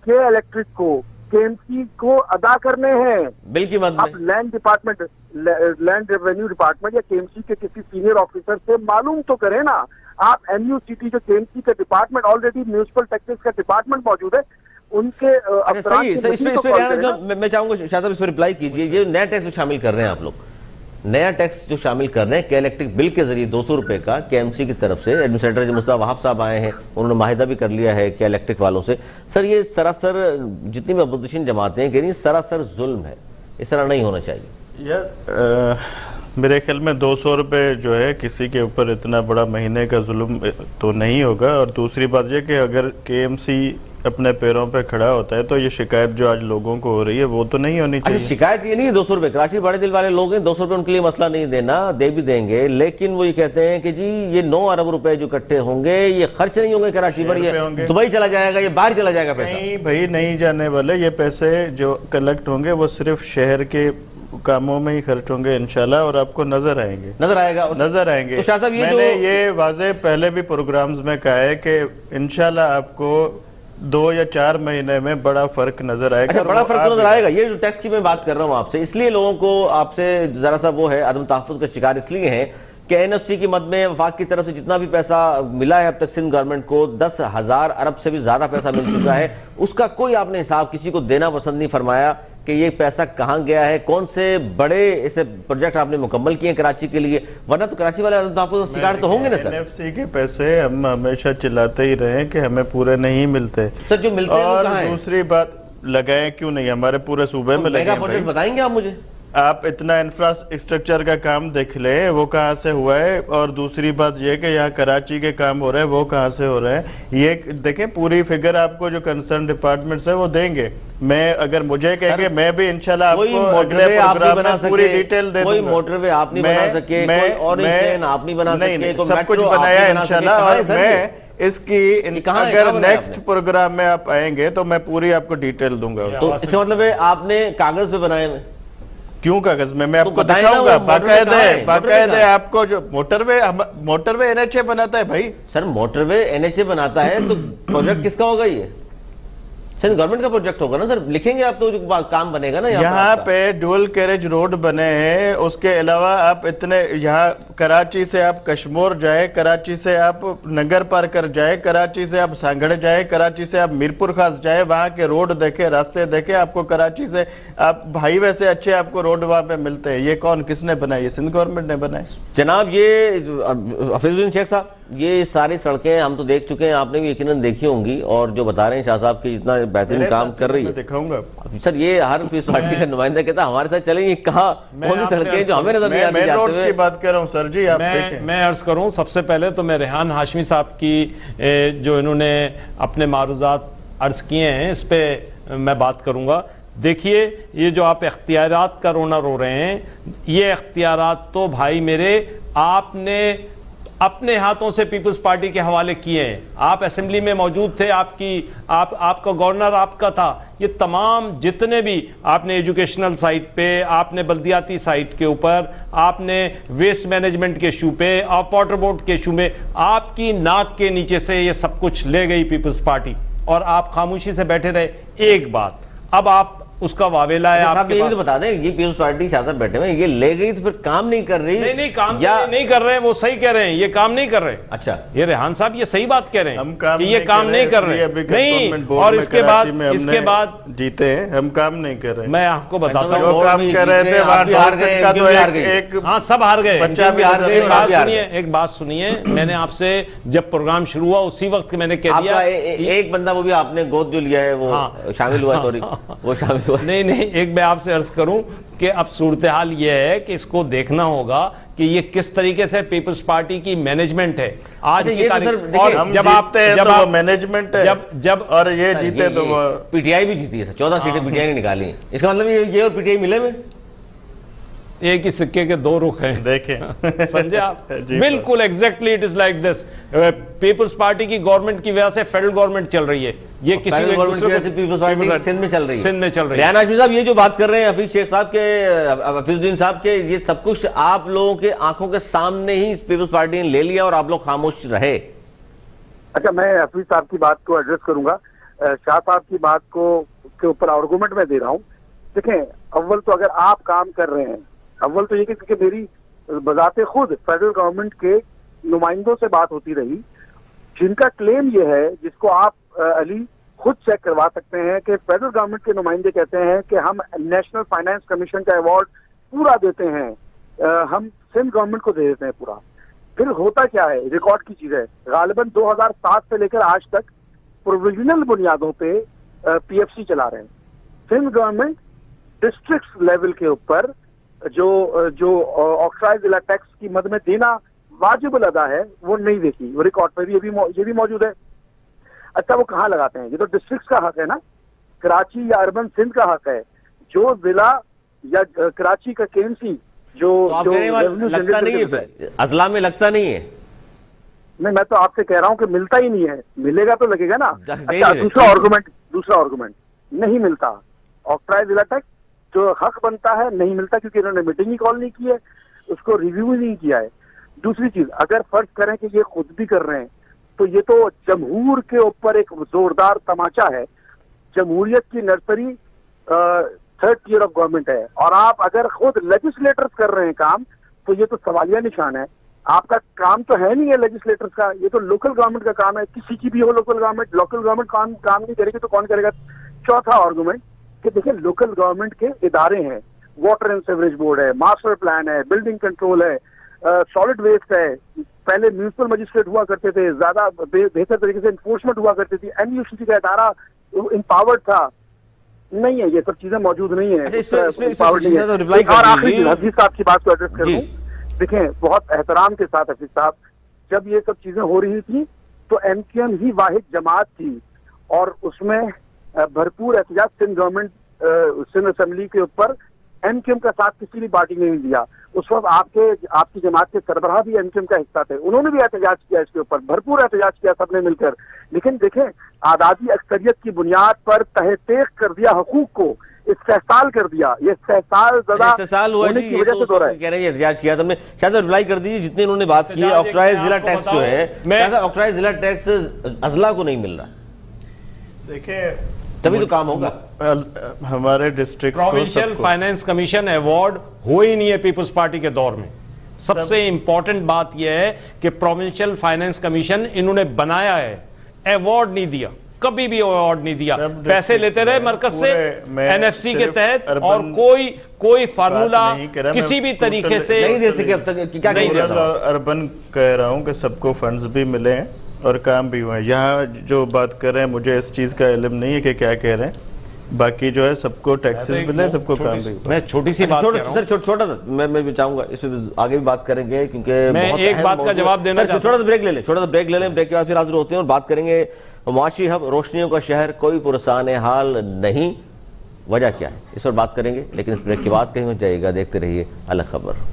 के इलेक्ट्रिक को केएमसी को अदा करने हैं बिल की मद में। आप land department, land revenue department या केएमसी के किसी सीनियर ऑफिसर से मालूम तो करें ना। आप MUCT जो केएमसी का डिपार्टमेंट, ऑलरेडी म्यूनिसिपल टैक्सेस का डिपार्टमेंट मौजूद है, उनके मैं चाहूंगा शाह साहब इस पर रिप्लाई कीजिए। ये नया टैक्स जो शामिल कर रहे हैं आप लोग, नया टैक्स जो शामिल कर रहे हैं कि इलेक्ट्रिक बिल के जरिए 200 रुपए का केएमसी की तरफ से, एडमिनिस्ट्रेटर जो मुस्तफा वहाब साहब आए हैं उन्होंने माहिदा भी कर लिया है कि इलेक्ट्रिक वालों से। सर ये सरासर, जितनी भी अपोजिशन जमातें हैं कह रही सरासर जुल्म है, इस तरह नहीं होना चाहिए। यार मेरे ख्याल में 200 रुपये जो है किसी के ऊपर इतना बड़ा महीने का जुल्म तो नहीं होगा। और दूसरी बात यह कि अगर केएमसी अपने पैरों पे खड़ा होता है तो ये शिकायत जो आज लोगों को हो रही है वो तो नहीं होनी चाहिए। शिकायत ये नहीं है 200 रुपए, कराची बड़े दिल वाले लोग हैं, 200 रुपए उनके लिए मसला नहीं देना, दे भी देंगे, लेकिन वो ये कहते हैं कि जी ये 9 अरब रुपए जो इकट्ठे होंगे ये खर्च नहीं होंगे कराची पर, ये दुबई चला जाएगा, ये बाहर चला जाएगा पैसा। नहीं भाई, नहीं जाने वाले ये पैसे जो कलेक्ट होंगे वो सिर्फ शहर के कामों में ही खर्च होंगे इंशाल्लाह, और आपको नजर आएंगे, नजर आएगा। नजर आएंगे। तो शाह साहब ये मैंने ये वाजे पहले भी प्रोग्राम्स में कहा है कि इंशाल्लाह आपको 2 या 4 महीने में बड़ा फर्क नजर आएगा। अच्छा, बड़ा फर्क तो नजर आएगा। ये जो टैक्स की मैं बात कर रहा हूँ आपसे, इसलिए लोगों को आपसे जरा सा वो है, अदम तहफ़्फ़ुज़ का शिकार इसलिए है कि एनएफसी की मद में वफाक की तरफ से जितना भी पैसा मिला है अब तक सिंध गवर्नमेंट को, 10,000 अरब से भी ज्यादा पैसा मिल चुका है, उसका कोई आपने हिसाब किसी को देना पसंद नहीं फरमाया कि ये पैसा कहाँ गया है, कौन से बड़े ऐसे प्रोजेक्ट आपने मुकम्मल किए कराची के लिए, वरना तो कराची वाले अदम तहफ़्फ़ुज़ का शिकार तो होंगे ना सर। एनएफसी के पैसे हम हमेशा चिल्लाते ही रहे कि हमें पूरे नहीं मिलते सर जो मिलते हैं वो और कहाँ हैं? दूसरी बात, लगाए क्यों नहीं, हमारे पूरे सूबे में लगे हैं प्रोजेक्ट भाई। बताएंगे आप मुझे? आप इतना इंफ्रास्ट्रक्चर का काम देख ले, वो कहाँ से हुआ है, और दूसरी बात ये कि यहाँ कराची के काम हो रहे हैं, वो कहाँ से हो रहे हैं, ये देखें। पूरी फिगर आपको जो कंसर्न डिपार्टमेंट है वो देंगे। मैं अगर मुझे कहेंगे मैं भी इंशाल्लाह आपको अगले प्रोग्राम में पूरी डिटेल दे दूंगा। कोई मोटरवे आप नहीं बना सके, कोई ऑरेंज लेन आप नहीं बना सके, कोई सब कुछ मेट्रो आप बनाया नहीं बना इंशाल्लाह। सके। और कहाँ है सर मैं इसकी अगर नेक्स्ट प्रोग्राम में आप आएंगे तो मैं पूरी आपको डिटेल दूंगा। तो इसका मतलब है आपने कागज पे बनाए हुए? क्यों कागज में, मैं तो आपको बताइए ना दिखाऊंगा वो मोटरवे कहाँ है? बाकायदे आपको जो मोटरवे एनएचए बनाता है भाई। सर मोटरवे एनएचए बनाता है तो प्रोजेक्ट किसका होगा? ये सिंध गवर्नमेंट का प्रोजेक्ट होगा ना सर, लिखेंगे आप तो जो काम बनेगा ना। यहाँ पे डुअल कैरेज रोड बने हैं, उसके अलावा आप इतने यहाँ कराची से आप कश्मीर जाए, कराची से आप नगर पार कर जाए, कराची से आप सांगड़ जाए, कराची से आप मीरपुर खास जाए, वहाँ के रोड देखे, रास्ते देखे, आपको कराची से आप हाईवे से अच्छे आपको रोड वहाँ पे मिलते हैं। ये कौन किसने बनाए? ये सिंध गवर्नमेंट ने बनाए जनाब। ये हफीजुद्दीन शेख साहब, ये सारी सड़कें हम तो देख चुके हैं, आपने भी यकीनन देखी होंगी, और जो बता रहे हैं शाह साहब की जितना बेहतरीन काम कर रही है, दिखाऊंगा सर। ये हर पीस पार्टी का नुमाइंदा कहता है हमारे साथ चलेंगे, कहाँ कौन सी सड़कें जो हमें नजर नहीं आती जाते हुए। की बात कर रहा हूँ सर जी। आप मैं अर्ज करूं, सबसे पहले तो मैं रेहान हाशमी साहब की जो इन्होंने अपने मारूजात अर्ज किए हैं इस पे मैं बात करूंगा। देखिए, ये जो आप इख्तियारात का रोना रो रहे हैं, ये इख्तियारात तो भाई मेरे आपने अपने हाथों से पीपल्स पार्टी के हवाले किए हैं। आप असेंबली में मौजूद थे, आपका गवर्नर आपका था। ये तमाम जितने भी आपने एजुकेशनल साइट पे, आपने बल्दियाती साइट के ऊपर, आपने वेस्ट मैनेजमेंट के इशू पे, आप वाटर बोर्ड के इशू में, आपकी नाक के नीचे से ये सब कुछ ले गई पीपल्स पार्टी और आप खामोशी से बैठे रहे। एक बात, अब आप उसका वावेला है आपके ये पास। तो बता दें, ये पीपल्स पार्टी साथ बैठे हुए, ये ले गई तो फिर काम नहीं कर रही। नहीं काम नहीं कर रहे हैं, वो सही कह रहे हैं, ये काम नहीं कर रहे। अच्छा, ये रेहान साहब ये सही बात कह रहे हैं, हम काम कि ये काम नहीं कर रहे नहीं। और इसके बाद जीते हैं, हम काम नहीं कर रहे। मैं आपको बताता हूँ, जो काम कर रहे थे हाँ सब हार गए। सुनिए, एक बात सुनिए, मैंने आपसे जब प्रोग्राम शुरू हुआ उसी वक्त मैंने कह दिया, एक बंदा वो भी आपने गोद जो लिया है वो शामिल हुआ, सॉरी वो शामिल। नहीं, एक मैं आपसे अर्ज करूं कि अब सूरत हाल यह है कि इसको देखना होगा कि ये किस तरीके से पीपल्स पार्टी की मैनेजमेंट है आज की तारीख। और जब आप मैनेजमेंट है, जब और ये जीते तो वो पीटीआई भी जीती है, 14 सीटें पीटीआई ने निकाली। इसका मतलब ये और पीटीआई मिले में एक ही सिक्के के दो रुख हैं, देखें समझे आप? बिल्कुल exactly it is like this. Peoples Party की गवर्नमेंट की वजह से फेडरल गवर्नमेंट चल रही है, ये किसी गवर्नमेंट की वजह से पीपल्स पार्टी सिंध में चल रही है। सिंध में चल रही है। रेहान हाशमी साहब, ये जो बात कर रहे हैं हफीज शेख साहब के, हफीजुद्दीन साहब के, ये सब कुछ आप लोगों के आंखों के सामने ही पीपल्स पार्टी ने ले लिया और आप लोग खामोश रहे। अच्छा, मैं हफीज साहब की बात को एड्रेस करूंगा। शाह साहब की बात को के ऊपर आर्गूमेंट में दे रहा हूँ। देखें, अव्वल तो अगर आप काम कर रहे हैं, अव्वल तो ये कि मेरी बजाते खुद फेडरल गवर्नमेंट के नुमाइंदों से बात होती रही, जिनका क्लेम ये है, जिसको आप अली खुद चेक करवा सकते हैं, कि फेडरल गवर्नमेंट के नुमाइंदे कहते हैं कि हम नेशनल फाइनेंस कमीशन का अवार्ड पूरा देते हैं, हम सिंध गवर्नमेंट को दे देते हैं पूरा। फिर होता क्या है, रिकॉर्ड की चीज है, गालिबन 2007 से लेकर आज तक प्रोविजनल बुनियादों पे पीएफसी चला रहे हैं। सिंध गवर्नमेंट डिस्ट्रिक्ट लेवल के ऊपर जो ऑक्साइड जिला टैक्स की मद में देना वाजिबुल अदा है, वो नहीं देखी, वो रिकॉर्ड पर भी ये भी मौजूद है। अच्छा, वो कहाँ लगाते हैं? ये तो डिस्ट्रिक्ट का हक है ना, कराची या अर्बन सिंध का हक है। जो जिला या कराची का केएमसी जो लगता नहीं है, अजला में लगता नहीं है। नहीं, मैं तो आपसे कह रहा हूँ कि मिलता ही नहीं है, मिलेगा तो लगेगा ना। अच्छा, दूसरा आर्गुमेंट नहीं मिलता। ऑक्साइड जिला टैक्स जो हक बनता है नहीं मिलता, क्योंकि इन्होंने मीटिंग ही कॉल नहीं की है, उसको रिव्यू नहीं किया है। दूसरी चीज, अगर फर्ज करें कि ये खुद भी कर रहे हैं, तो ये तो जमहूर के ऊपर एक जोरदार तमाचा है। जमहूरियत की nursery third tier of government है, और आप अगर खुद लेजिस्लेटर्स कर रहे हैं काम, तो ये तो सवालिया निशान है। आपका काम तो है नहीं है लेजिस्लेटर्स का, ये तो लोकल गवर्नमेंट का काम है। किसी की भी हो लोकल गवर्नमेंट काम नहीं करेगी तो कौन करेगा। चौथा आर्गुमेंट कि देखिए, लोकल गवर्नमेंट के इदारे हैं, वाटर एंड सीवरेज बोर्ड है, मास्टर प्लान है, बिल्डिंग कंट्रोल है, सॉलिड वेस्ट है, पहले म्यूनिसिपल मजिस्ट्रेट हुआ करते थे, ज्यादा बेहतर तरीके से इन्फोर्समेंट हुआ करती थी, एनयूसीसी का इदारा इम्पावर्ड था। नहीं है, ये सब चीजें मौजूद नहीं है। और आखिरी चीज, हफीज साहब की बात को एड्रेस कर दूं, देखें बहुत एहतराम के साथ हफीज साहब, जब ये सब चीजें हो रही थी तो एमक्यूएम ही वाहिद जमात थी, और उसमें भरपूर एहतजाज सिंध गवर्नमेंट सिंध असेंबली के ऊपर एमक्यूएम का साथ किसी भी पार्टी ने नहीं दिया। उस वक्त आपकी जमात के सरबराह भी एमक्यूएम का हिस्सा थे, उन्होंने भी एहतजाज किया इसके ऊपर, भरपूर एहतजाज किया सबने मिलकर। लेकिन देखें, आज़ादी अक्सरियत की बुनियाद पर तहतेक कर दिया हुकूक को, इस्तेहसाल कर दिया। ये इस्तेहसाल हुआ जी, ये तो कह रहे हैं एहतजाज किया। तुमने शायद रिप्लाई कर दीजिए, जितने उन्होंने बात की है ऑक्ट्राइज जिला टैक्स जो है, ऑक्ट्राइज जिला टैक्स अजला को नहीं मिल रहा। देखिए, तभी तो काम होगा। हमारे district provincial finance commission award हो ही नहीं है पीपल्स पार्टी के दौर में। सबसे इंपॉर्टेंट बात यह है कि प्रोविंशियल फाइनेंस कमीशन इन्होंने बनाया है, अवार्ड नहीं दिया, कभी भी अवार्ड नहीं दिया। पैसे लेते रहे मरकज से एनएफसी के तहत, और कोई फार्मूला किसी भी तरीके से नहीं दे सके अब तक। क्या अर्बन कह रहा हूं कि सबको फंड्स भी मिले हैं और काम भी हुआ है। यहाँ जो बात कर रहे हैं, मुझे इस चीज का इल्म नहीं है कि क्या कह रहे हैं। बाकी जो है सबको टैक्सेस मिले, सबको काम भी। मैं छोटी सी बात छोटा था, मैं भी चाहूंगा इस पे आगे भी बात करेंगे, क्योंकि मैं एक बात का जवाब देना चाहता हूं। छोटा सा ब्रेक ले लें, ब्रेक के बाद फिर हाजिर होते हैं और बात करेंगे मुआशी हब, रोशनियों का शहर, कोई पुरसान हाल नहीं, वजह क्या है, इस पर बात करेंगे। लेकिन इस ब्रेक के बाद कहीं मत जाइएगा, देखते रहिए अलग खबर।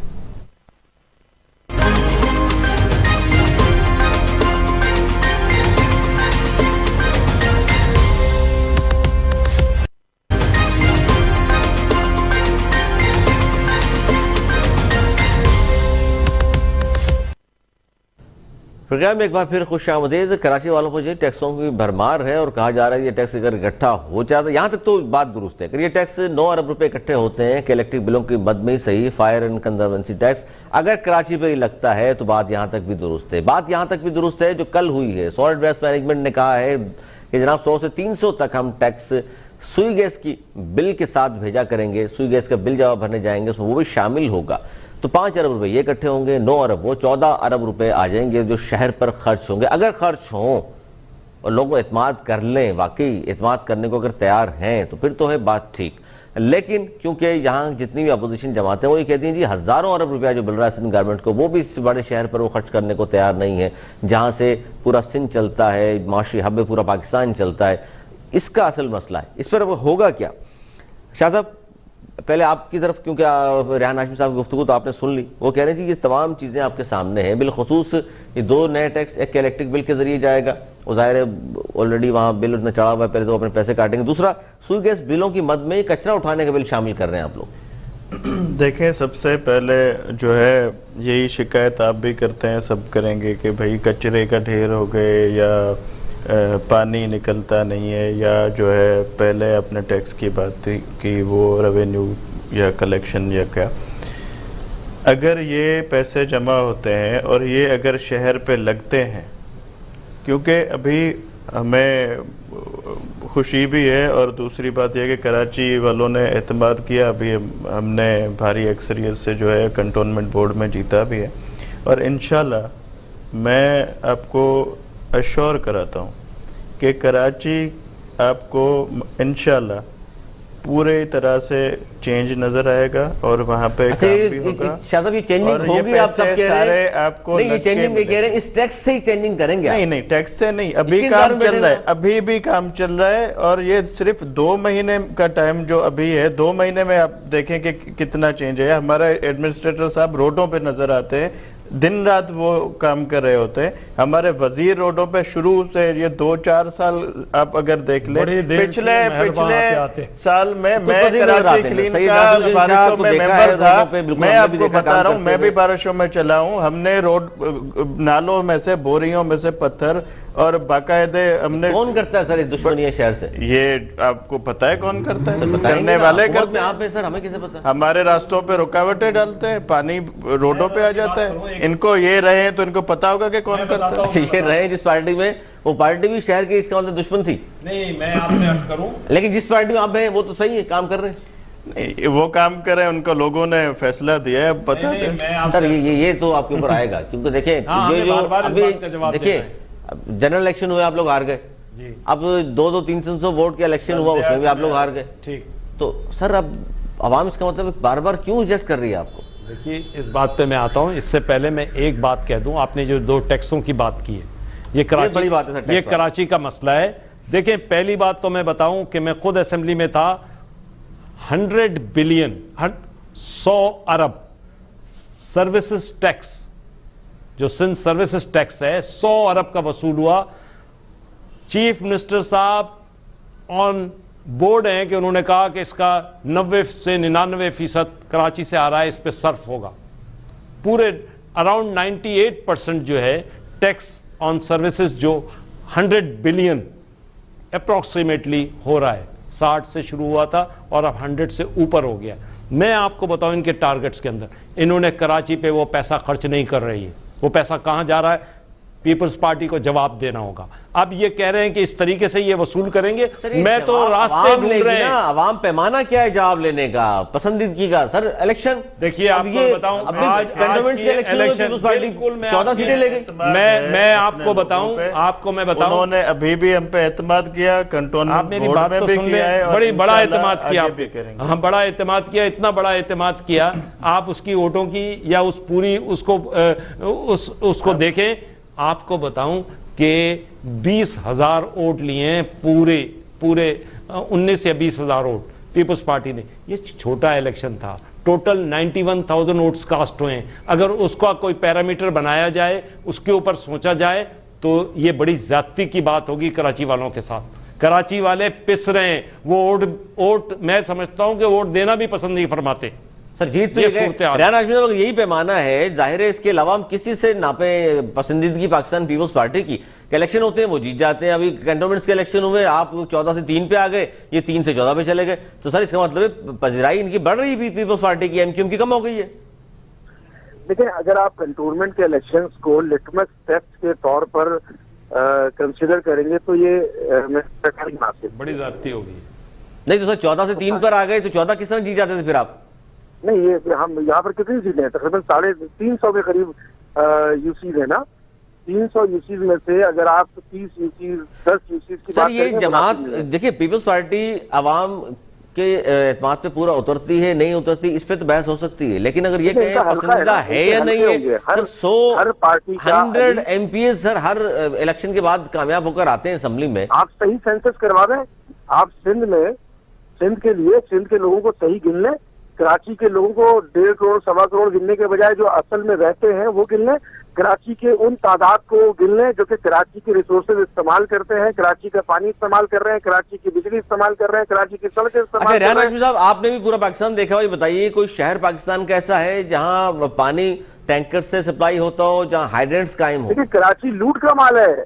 प्रोग्राम में एक बार फिर खुश आमदीद। कराची वालों को जो टैक्सों की भरमार है और कहा जा रहा है ये टैक्स अगर इकट्ठा हो जाता है, यहाँ तक तो बात दुरुस्त है, अगर ये टैक्स 9 अरब रुपए इकट्ठे होते हैं कि इलेक्ट्रिक बिलों की मद में ही सही, फायर एंड कंजर्वेंसी टैक्स अगर कराची पे ही लगता है तो बात यहाँ तक भी दुरुस्त है। बात यहाँ तक भी दुरुस्त है जो कल हुई है। सॉलिड वेस्ट मैनेजमेंट ने कहा है कि जनाब 100 से 300 तक हम टैक्स सुई गैस की बिल के साथ भेजा करेंगे, सुई गैस का बिल जब भरने जाएंगे उसमें वो भी शामिल होगा, तो 5 अरब रुपए ये इकट्ठे होंगे, 9 अरब वो 14 अरब रुपए आ जाएंगे जो शहर पर खर्च होंगे। अगर खर्च हों और लोग एतमाद कर लें, वाकई एतमाद करने को अगर तैयार हैं तो फिर तो है बात ठीक। लेकिन क्योंकि यहाँ जितनी भी अपोजिशन जमातें वो ये कहती हैं जी हजारों अरब रुपया जो मिल रहा है सिंध गवर्नमेंट को, वो भी इस बड़े शहर पर वो खर्च करने को तैयार नहीं है, जहाँ से पूरा सिंध चलता है, माशी हब पूरा पाकिस्तान चलता है। इसका असल मसला है, इस पर अब होगा क्या। शाह साहब पहले आपकी तरफ, क्योंकि रेहान हाशमी साहब की गुफ्तगू तो आपने सुन ली, वो कह रहे हैं जी ये तमाम चीज़ें आपके सामने हैं, बिलखुसूस ये 2 नए टैक्स, एक इलेक्ट्रिक बिल के जरिए जाएगा, वो ज़ाहिर है ऑलरेडी वहाँ बिल उतना चढ़ा हुआ है, पहले तो अपने पैसे काटेंगे, दूसरा सुई गैस बिलों की मद में कचरा उठाने का बिल शामिल कर रहे हैं आप लोग। देखें, सबसे पहले जो है यही शिकायत आप भी करते हैं, सब करेंगे कि भाई कचरे का ढेर हो गए या पानी निकलता नहीं है, या जो है पहले अपने टैक्स की बात थी कि वो रेवेन्यू या कलेक्शन या क्या, अगर ये पैसे जमा होते हैं और ये अगर शहर पे लगते हैं, क्योंकि अभी हमें खुशी भी है और दूसरी बात यह कि कराची वालों ने एतमाद किया, अभी हमने भारी अक्सरियत से जो है कंटोनमेंट बोर्ड में जीता भी है, और इंशाल्लाह मैं आपको अश्योर कराता हूँ कि कराची आपको इंशाल्लाह पूरे तरह से चेंज नजर आएगा और वहाँ पे काम भी होगा। शायद ये चेंजिंग होगी, आप सब कह रहे हैं आपको नहीं, ये चेंजिंग कह रहे हैं इस टैक्स से ही चेंजिंग करेंगे। नहीं, टैक्स से नहीं, अभी काम चल रहा है, अभी भी काम चल रहा है, और ये सिर्फ 2 महीने का टाइम जो अभी है, 2 महीने में आप देखें कि कितना चेंज है। हमारा एडमिनिस्ट्रेटर साहब रोडों पे नजर आते हैं, दिन रात वो काम कर रहे होते हैं। हमारे वजीर रोडों पे शुरू से ये 2-4 साल आप अगर देख ले, पिछले साल में मैं कराची क्लीन का बारिशों में मेंबर था, मैं आपको बता रहा हूँ, मैं भी बारिशों में चला हूँ। हमने रोड नालों में से, बोरियों में से पत्थर और बाकायदे हमने। कौन करता है सर इस दुश्मनी है शहर से? ये आपको पता है कौन करता है? करने वाले करते हैं। आप सर हमें कैसे पता? हमारे रास्तों पे रुकावटें डालते हैं, पानी रोडों पे आ जाता है। इनको ये रहे तो इनको पता होगा कि कौन करता है। ये रहे जिस पार्टी में, वो पार्टी भी शहर की इसका मतलब दुश्मन थी। नहीं, मैं आपसे अर्ज करूं, लेकिन जिस पार्टी में आप हैं वो तो सही है, काम कर रहे हैं। नहीं, वो काम करे, उनको लोगों ने फैसला दिया है, पता है सर। ये तो आपके ऊपर आएगा, क्योंकि देखिए जो अभी देखिए जनरल इलेक्शन हुए, आप लोग हार गए। अब 200, 300 वोट का इलेक्शन हुआ, उसमें भी आप लोग हार गए। ठीक, तो सर अब आवाम इसका मतलब बार बार क्यों रिजेक्ट कर रही है आपको? देखिए इस बात पे मैं आता हूं। इससे पहले मैं एक बात कह दूं, आपने जो 2 टैक्सों की बात की है, ये कराची, बड़ी बात है सर, ये कराची का मसला है। देखिए पहली बात तो मैं बताऊं कि मैं खुद असेंबली में था। 100 बिलियन 100 अरब सर्विसेज टैक्स, जो सिंध सर्विसेज टैक्स है, 100 अरब का वसूल हुआ। चीफ मिनिस्टर साहब ऑन बोर्ड हैं कि उन्होंने कहा कि इसका 90 से 99% कराची से आ रहा है, इस पे सर्फ होगा। पूरे अराउंड 98% जो है टैक्स ऑन सर्विसेज, जो 100 बिलियन अप्रोक्सीमेटली हो रहा है। 60 से शुरू हुआ था और अब 100 से ऊपर हो गया। मैं आपको बताऊं इनके टारगेट्स के अंदर, इन्होंने कराची पे वो पैसा खर्च नहीं कर रही है। वो पैसा कहां जा रहा है, पीपल्स पार्टी को जवाब देना होगा। अब ये कह रहे हैं कि इस तरीके से ये वसूल करेंगे, मैं तो रास्ते ढूंढ रहे हैं। आवाम पैमाना क्या है जवाब लेने का, पसंदीदगी का? सर इलेक्शन देखिए आपको बताऊं, आज इलेक्शन 14 सीटें ले गई। मैं आपको बताऊं, आपको मैं बताऊं, उन्होंने अभी भी हम पे एतमाद किया, कंटोनमेंट आप मेरी बात तो सुन ले, बड़ी बड़ा एतमाद किया, हाँ बड़ा एतमाद किया, इतना बड़ा एतमाद किया। आप उसकी वोटों की या उस पूरी उसको देखें। आपको बताऊं कि 20,000 वोट लिए हैं, पूरे 19 या 20,000 वोट पीपल्स पार्टी ने। ये छोटा इलेक्शन था, टोटल 91,000 वोट्स कास्ट हुए हैं। अगर उसका कोई पैरामीटर बनाया जाए, उसके ऊपर सोचा जाए, तो ये बड़ी ज्यादती की बात होगी कराची वालों के साथ। कराची वाले पिस रहे हैं, वो वोट मैं समझता हूं कि वोट देना भी पसंद नहीं फरमाते। सर जीत तो अगर यही पैमाना है, जाहिर है इसके अलावा हम किसी से नापे पसंदीदगी पाकिस्तान पीपल्स पार्टी की। इलेक्शन होते हैं वो जीत जाते हैं। अभी कैंटोनमेंट्स के इलेक्शन हुए, आप 14 से 3 पे आ गए, ये 3 से 14 पे चले गए। तो सर इसका मतलब पजराई इनकी बढ़ रही है, पीपल्स पार्टी की, एमक्यूएम की कम हो गई है। देखिए अगर आप कैंटोनमेंट के इलेक्शंस को लिटमस टेस्ट के तौर पर कंसिडर करेंगे तो ये बड़ी ज्यादती होगी। नहीं तो सर 14 से 3 पर आ गए तो 14 किस तरह जीत जाते थे फिर आप? नहीं, ये हम यहाँ पर कितनी सीटें हैं? तकरीबन 350 के करीब यूसीज है ना। 300 यूसीज में से अगर आप 30 यूसीज 10 यूसीज की बात करें, ये जमात देखिए पीपल्स पार्टी अवाम के एतमाद पे पूरा उतरती है नहीं उतरती, इस पे तो बहस हो सकती है। लेकिन अगर ये कहें पसंदीदा है या नहीं है, हर 100 एमपीएस सर हर इलेक्शन के बाद कामयाब होकर आते हैं असेंबली में। आप सही सेंसस करवा दें, आप सिंध के लोगों को सही गिन लें। कराची के लोगों को 1.5 करोड़ 1.25 करोड़ गिनने के बजाय जो असल में रहते हैं वो गिन लें। कराची के उन तादाद को गिन लें जो कि कराची के रिसोर्सेज इस्तेमाल करते हैं, कराची का पानी इस्तेमाल कर रहे हैं, कराची की बिजली इस्तेमाल कर रहे हैं, कराची की सड़कें इस्तेमाल कर रहे हैं। साहब आपने भी पूरा पाकिस्तान देखा हुआ, बताइए कोई शहर पाकिस्तान का ऐसा है जहां पानी टैंकर से सप्लाई होता हो, जहां हाइड्रेंट्स कायम हो? देखिए कराची लूट का माल है,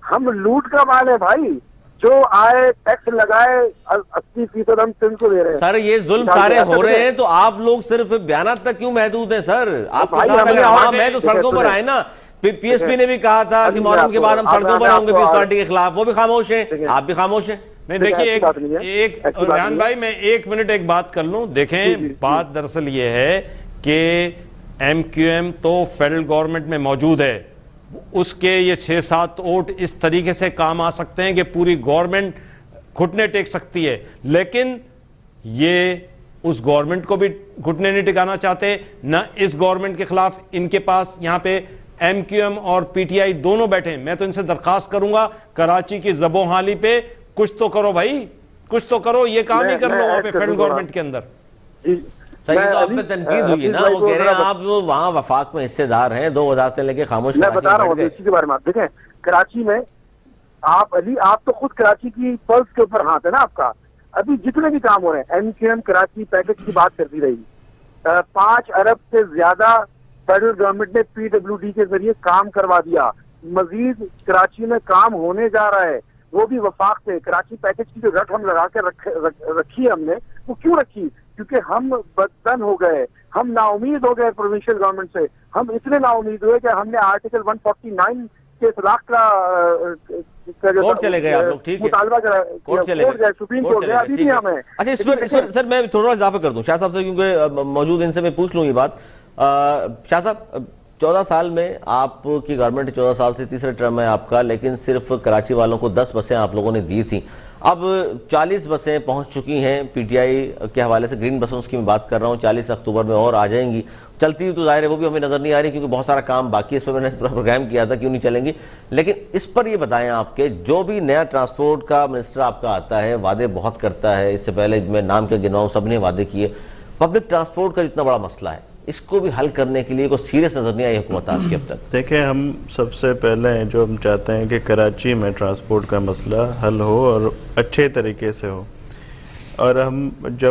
हम लूट का माल है भाई। जो आए टैक्स लगाए 80% हम सिंध को दे रहे हैं। सर ये जुल्म सारे हो रहे हैं तो आप लोग सिर्फ बयानात तक क्यों महदूद हैं सर? आपके साथ अगर आवाम है तो सड़कों पर आए ना। पीएसपी ने भी कहा था कि मुहर्रम के बाद हम सड़कों पर होंगे पीपल्स पार्टी के खिलाफ, वो भी खामोश है, आप भी खामोश है। नहीं देखिए एक रेहान भाई मैं 1 मिनट एक बात कर लूं। देखें बात दरअसल ये है कि एमक्यूएम तो फेडरल गवर्नमेंट में मौजूद है, उसके ये 6-7 वोट इस तरीके से काम आ सकते हैं कि पूरी गवर्नमेंट घुटने टेक सकती है। लेकिन ये उस गवर्नमेंट को भी घुटने नहीं टिकाना चाहते, ना इस गवर्नमेंट के खिलाफ। इनके पास यहां पे एमक्यूएम और पीटीआई दोनों बैठे हैं। मैं तो इनसे दरखास्त करूंगा कराची की जबोहाली पे कुछ तो करो भाई, कुछ तो करो, ये काम ही कर लो वहां पे फेडरल गवर्नमेंट के अंदर। सही तो आप पे तनकीद हुई है ना, वो कह रहे हैं आप वो वहाँ वफाक में हिस्सेदार हैं, 2 वजारतें लेके खामोश। मैं बता रहा हूँ इसी के बारे में। आप देखें कराची में, आप अली आप तो खुद कराची की पल्स के ऊपर हाथ है ना आपका। अभी जितने भी काम हो रहे हैं, MQM कराची पैकेज की बात करती रही, 5 अरब से ज्यादा फेडरल गवर्नमेंट ने PWD के जरिए काम करवा दिया। मजीद कराची में काम होने जा रहा है, वो भी वफाक से। कराची पैकेज की जो रट हम लगा के रखी है हमने, वो क्यों रखी? क्योंकि हम बदन हो गए, हम नाउमीद हो गए प्रोविंशियल गवर्नमेंट से। हम इतने नाउमीद हुए कि हमने आर्टिकल 149 के इतलाक का कोर्ट चले गए आप लोग, ठीक है, मुतालबा करा, कोर्ट चले गए, सुप्रीम कोर्ट गया, अभी भी हमें। अच्छा, इस पर सर मैं थोड़ा इजाफा कर दूं शाह साहब से, क्योंकि मौजूद इनसे मैं पूछ लूं ये बात। शाह साहब, 14 साल में आपकी गवर्नमेंट, 14 साल से तीसरा टर्म है आपका, लेकिन सिर्फ कराची वालों को 10 बसें आप लोगों ने दी थी। अब 40 बसें पहुंच चुकी हैं PTI के हवाले से, ग्रीन बसों की मैं बात कर रहा हूं, 40 अक्टूबर में और आ जाएंगी। चलती तो जाहिर है वो भी हमें नजर नहीं आ रही, क्योंकि बहुत सारा काम बाकी है। इस पर मैंने प्रोग्राम किया था, क्यों नहीं चलेंगी। लेकिन इस पर ये बताएं आपके, जो भी नया ट्रांसपोर्ट का मिनिस्टर आपका आता है, वादे बहुत करता है, इससे पहले मैं नाम के गिनवाऊं, सबने वादे किए। पब्लिक ट्रांसपोर्ट का जितना बड़ा मसला है, इसको भी हल करने के लिए कोई सीरियस नजर नहीं आई हुकूमत आपकी अब तक। देखिए, हम सबसे पहले जो हम चाहते हैं कि कराची में ट्रांसपोर्ट का मसला हल हो और अच्छे तरीके से हो। और हम जो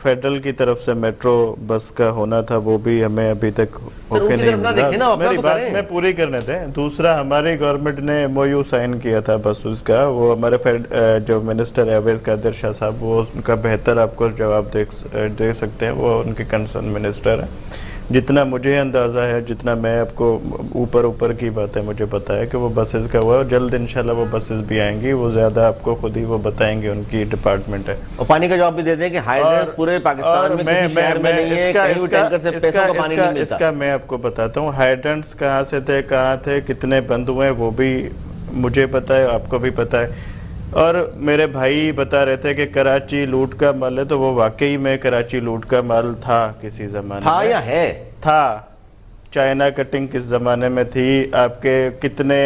फेडरल की तरफ से मेट्रो बस का होना था, वो भी हमें अभी तक होके नहीं मिला। मेरी बात मैं पूरी करने दें। दूसरा, हमारी गवर्नमेंट ने MOU साइन किया था बसेस का, वो हमारे जो मिनिस्टर है अवैस कादिर शाह साहब, वो उनका बेहतर आपको जवाब दे सकते हैं, वो उनके कंसर्न मिनिस्टर है। जितना मुझे अंदाज़ा है, जितना मैं आपको ऊपर की बात है मुझे पता है कि वो बसेस का हुआ, जल्द इंशाल्लाह वो बसेस भी आएंगी। वो ज़्यादा आपको खुद ही वो बताएंगे, उनकी डिपार्टमेंट है। और पानी का जवाब भी दे दें कि हाइड्रेंट्स पूरे पाकिस्तान में किसी शहर में नहीं है, कहीं भी टैंकर से पैसों का पानी नहीं मिलता। इसका मैं आपको बताता हूँ, हाइड्रेंट्स कहाँ से थे, कहाँ थे, कितने बंद हुए, वो भी मुझे पता है, आपको भी पता है। और मेरे भाई बता रहे थे कि कराची लूट का माल है, तो वो वाकई में कराची लूट का माल था किसी जमाने था या है? था। चाइना कटिंग किस जमाने में थी, आपके कितने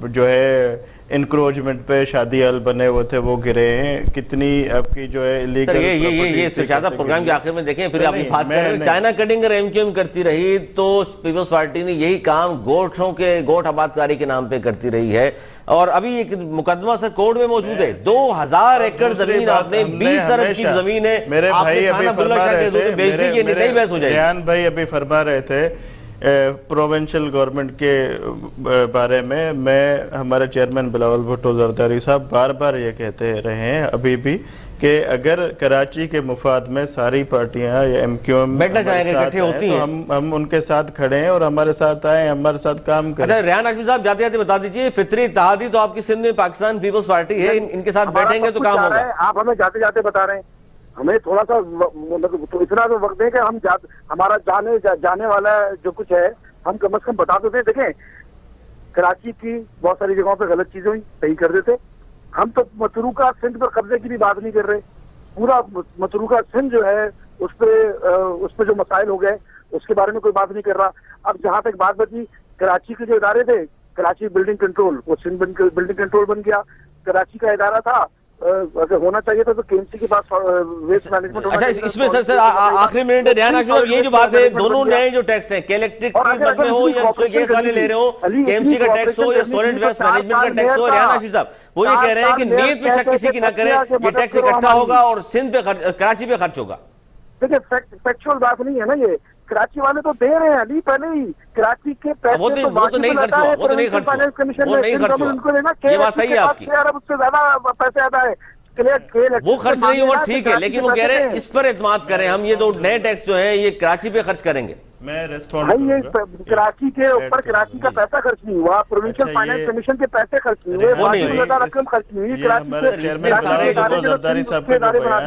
जो है इंक्रोचमेंट पे शादी हॉल बने हुए थे, वो गिरे हैं। कितनी आपकी जो है इलीगल ये प्रोग्राम के आखिर में देखें, फिर आप बात करें चाइना कटिंग और MQM करती रही, तो पीपल्स पार्टी ने यही काम गोट आबादकारी के नाम पे करती रही है। और अभी एक मुकदमा सर कोर्ट में मौजूद है, 2000 एकड़ जमीन आपने, 20 अरब की जमीन है, मेरे भाई अभी फरमा रहे थे, नहीं बहस हो जाएगी। रेहान भाई अभी फरमा रहे थे प्रोविंशियल गवर्नमेंट के बारे में। मैं हमारे चेयरमैन बिलावल भुट्टो जरदारी साहब बार बार ये कहते रहे हैं अभी भी कि अगर कराची के मुफाद में सारी पार्टियां या MQM बैठना चाहेंगे, इकट्ठे होती हैं, तो हम उनके साथ खड़े हैं और हमारे साथ आए, हमारे साथ काम करें। अच्छा, रेहान हाशमी साहब, जाते जाते बता दीजिए, फितरी इत्तेहादी तो आपकी सिंध में पाकिस्तान पीपल्स पार्टी है, इनके साथ बैठेंगे तो काम होगा। आप हमें जाते जाते बता रहे हैं, हमें थोड़ा सा मतलब तो इतना तो वक्त दें कि हम हमारा जाने वाला जो कुछ है हम कम से कम बता देते हैं। देखें, कराची की बहुत सारी जगहों पे गलत चीजें हुई, सही कर देते। हम तो मतरूका सिंध पर कब्जे की भी बात नहीं कर रहे। पूरा मतरूका सिंध जो है उस पे जो मसाइल हो गए उसके बारे में कोई बात नहीं कर रहा। अब जहां तक बात बची, कराची के जो इदारे थे, कराची बिल्डिंग कंट्रोल, वो सिंध बिल्डिंग कंट्रोल बन गया। कराची का इदारा था, अगर होना चाहिए था तो KMC के पास वेस्ट मैनेजमेंट होना। अच्छा, इसमें सर आखिरी मिनट है, ध्यान रखिए, ये जो बात है, दोनों नए जो टैक्स है, इलेक्ट्रिक की मद में हो या गैस वाले ले रहे हो, KMC का टैक्स हो या सॉलिड वेस्ट मैनेजमेंट का टैक्स हो, रेहान हाशमी साहब वो ये कह रहे हैं कि नीयत पे शक किसी की ना करें, ये टैक्स इकट्ठा होगा और सिंध पे कराची पे खर्च होगा। देखिए, फैक्चुअल बात नहीं है ना ये, कराची वाले तो दे रहे हैं अली पहले ही। कराची के पैसे वो तो नहीं खर्च हुआ, वो तो नहीं खर्च हुआ, उनको लेना, ये बात सही है आपकी, 6 अरब उससे ज्यादा पैसे आता है। वो खर्च नहीं हुआ, ठीक है, लेकिन वो कह रहे हैं इस पर एतमाद करें हम, ये दो नए टैक्स जो है ये कराची पे खर्च करेंगे। मैं रेस्पॉन्ड ये कराची के ऊपर कराची का पैसा खर्च नहीं हुआ, प्रोविंशियल फाइनेंस कमीशन के पैसे खर्च नहीं हुए, रकम खर्च नहीं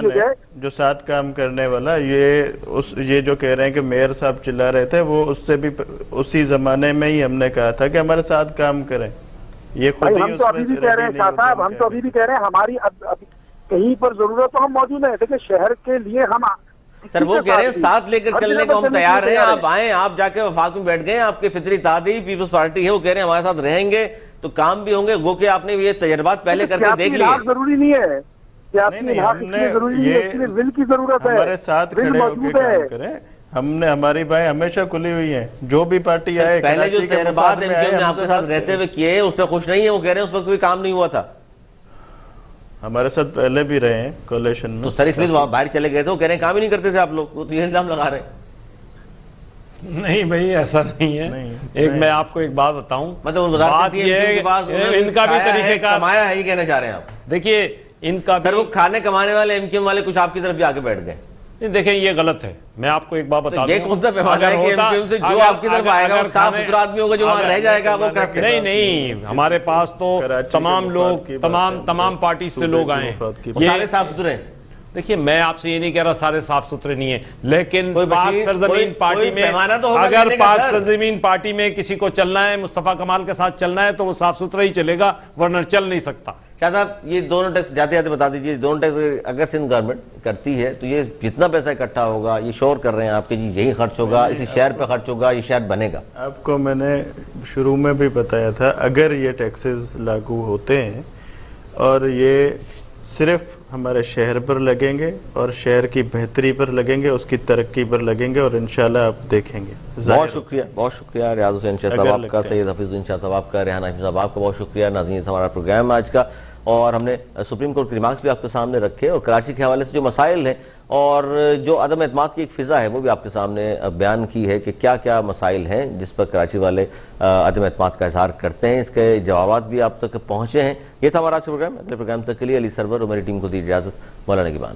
हुई। जो साथ काम करने वाला ये जो कह रहे हैं कि मेयर साहब चिल्ला रहे थे, वो उससे भी उसी जमाने में ही हमने कहा था कि हमारे साथ काम करें। ये खुद हम तो अभी भी कह रहे हैं शाह साहब, हम तो अभी भी कह रहे हैं, हमारी कहीं पर जरूरत तो हम मौजूद है। देखिए, शहर के लिए हम सर वो कह रहे हैं साथ लेकर चलने को हम तैयार हैं, आप आए, आप जाके वफाक में बैठ गए, आपके फितरी इत्तेहादी पीपल्स पार्टी है, वो कह रहे हैं हमारे साथ रहेंगे तो काम भी होंगे। गो के आपने ये तजर्बात पहले करके देख लिया। जरूरी नहीं है, सियासी नहीं, इलाहा हमने इसलिए जरूरी है, ये इसलिए विल की जरूरत है, हमारे साथ विल खड़े होकर मौजूद काम है। करें। हमने हमारी बाहें हमेशा खुली हुई हैं, जो भी पार्टी आए पहले जो कराची के तहरीबात मुफाद में आए, एमक्यूएम ने हमसे आपके साथ रहते हुए किए उसमें खुश नहीं है, वो कह रहे हैं उस वक्त कोई काम नहीं हुआ था। हमारे साथ पहले भी रहे हैं कोalition में। तो सर इसलिए तो बाहर चले गए थे, वो कह रहे हैं काम ही नहीं करते थे आप लोग, वो तो ये इल्जाम लगा रहे हैं। नहीं भाई ऐसा नहीं है। नहीं। मैं आपको एक बात बताऊं, मतलब बात ये है कि इनका भी तरीके का कमाया है, ये कहना चाह रहे हैं आप। देखिए इनका सर वो भी खाने कमाने वाले एमक्यूएम वाले कुछ आपकी तरफ भी आके बैठ गए। देखें ये गलत है। मैं आपको एक बात बता ये दूं, कौन सा पैमाना है कि एमक्यूएम से जो आपकी तरफ आएगा वो साफ सुथरा आदमी होगा, जो वहां रह जाएगा वो क्या? नहीं नहीं, हमारे पास तो कराची के तमाम मुफाद लोग की बात है, तमाम पार्टी से सूबे लोग के आए मुफाद की वो ये सारे साफ सुथरे हैं। देखिए मैं आपसे ये नहीं कह रहा सारे साफ सुथरे नहीं है, लेकिन कोई पाक बशीर, सरजमीन पार्टी कोई में पैमाना तो होगा अगर लेने का, पाक सर। सरजमीन पार्टी में किसी को चलना है, मुस्तफा कमाल के साथ चलना है, तो वो साफ सुथरा ही चलेगा, वरना चल नहीं सकता। क्या साहब ये दोनों टैक्स जाते जाते बता दीजिए, दोनों टैक्स अगर सिंध गवर्नमेंट करती है तो ये जितना पैसा इकट्ठा होगा, ये शोर कर रहे हैं आपके जी यही खर्च होगा, इसी शहर पे खर्च होगा, ये शहर बनेगा। आपको मैंने शुरू में भी बताया था, अगर ये टैक्सेस लागू होते हैं और ये सिर्फ हमारे शहर पर लगेंगे और शहर की बेहतरी पर लगेंगे, उसकी तरक्की पर लगेंगे, और इंशाल्लाह आप देखेंगे। बहुत शुक्रिया रियाज हुसैन शाह साहब आपका, सैयद हफीजुद्दीन शाह साहब आपका, रेहाना हाफिज साहब आपका बहुत शुक्रिया। नाज़रीन हमारा प्रोग्राम आज का, और हमने सुप्रीम कोर्ट के रिमार्क्स भी आपके सामने रखे और कराची के हवाले से जो मसाइल हैं और जो अदम एतमाद की एक फ़िज़ा है वो भी आपके सामने बयान की है कि क्या क्या मसाइल हैं जिस पर कराची वाले अदम एतमाद का इज़हार करते हैं। इसके जवाब भी आप तक पहुँचे हैं। ये था हमारा आज का प्रोग्राम। अगले प्रोग्राम तक के लिए अली सरवर और मेरी टीम को दी इजाज़त। मौलाना की बात।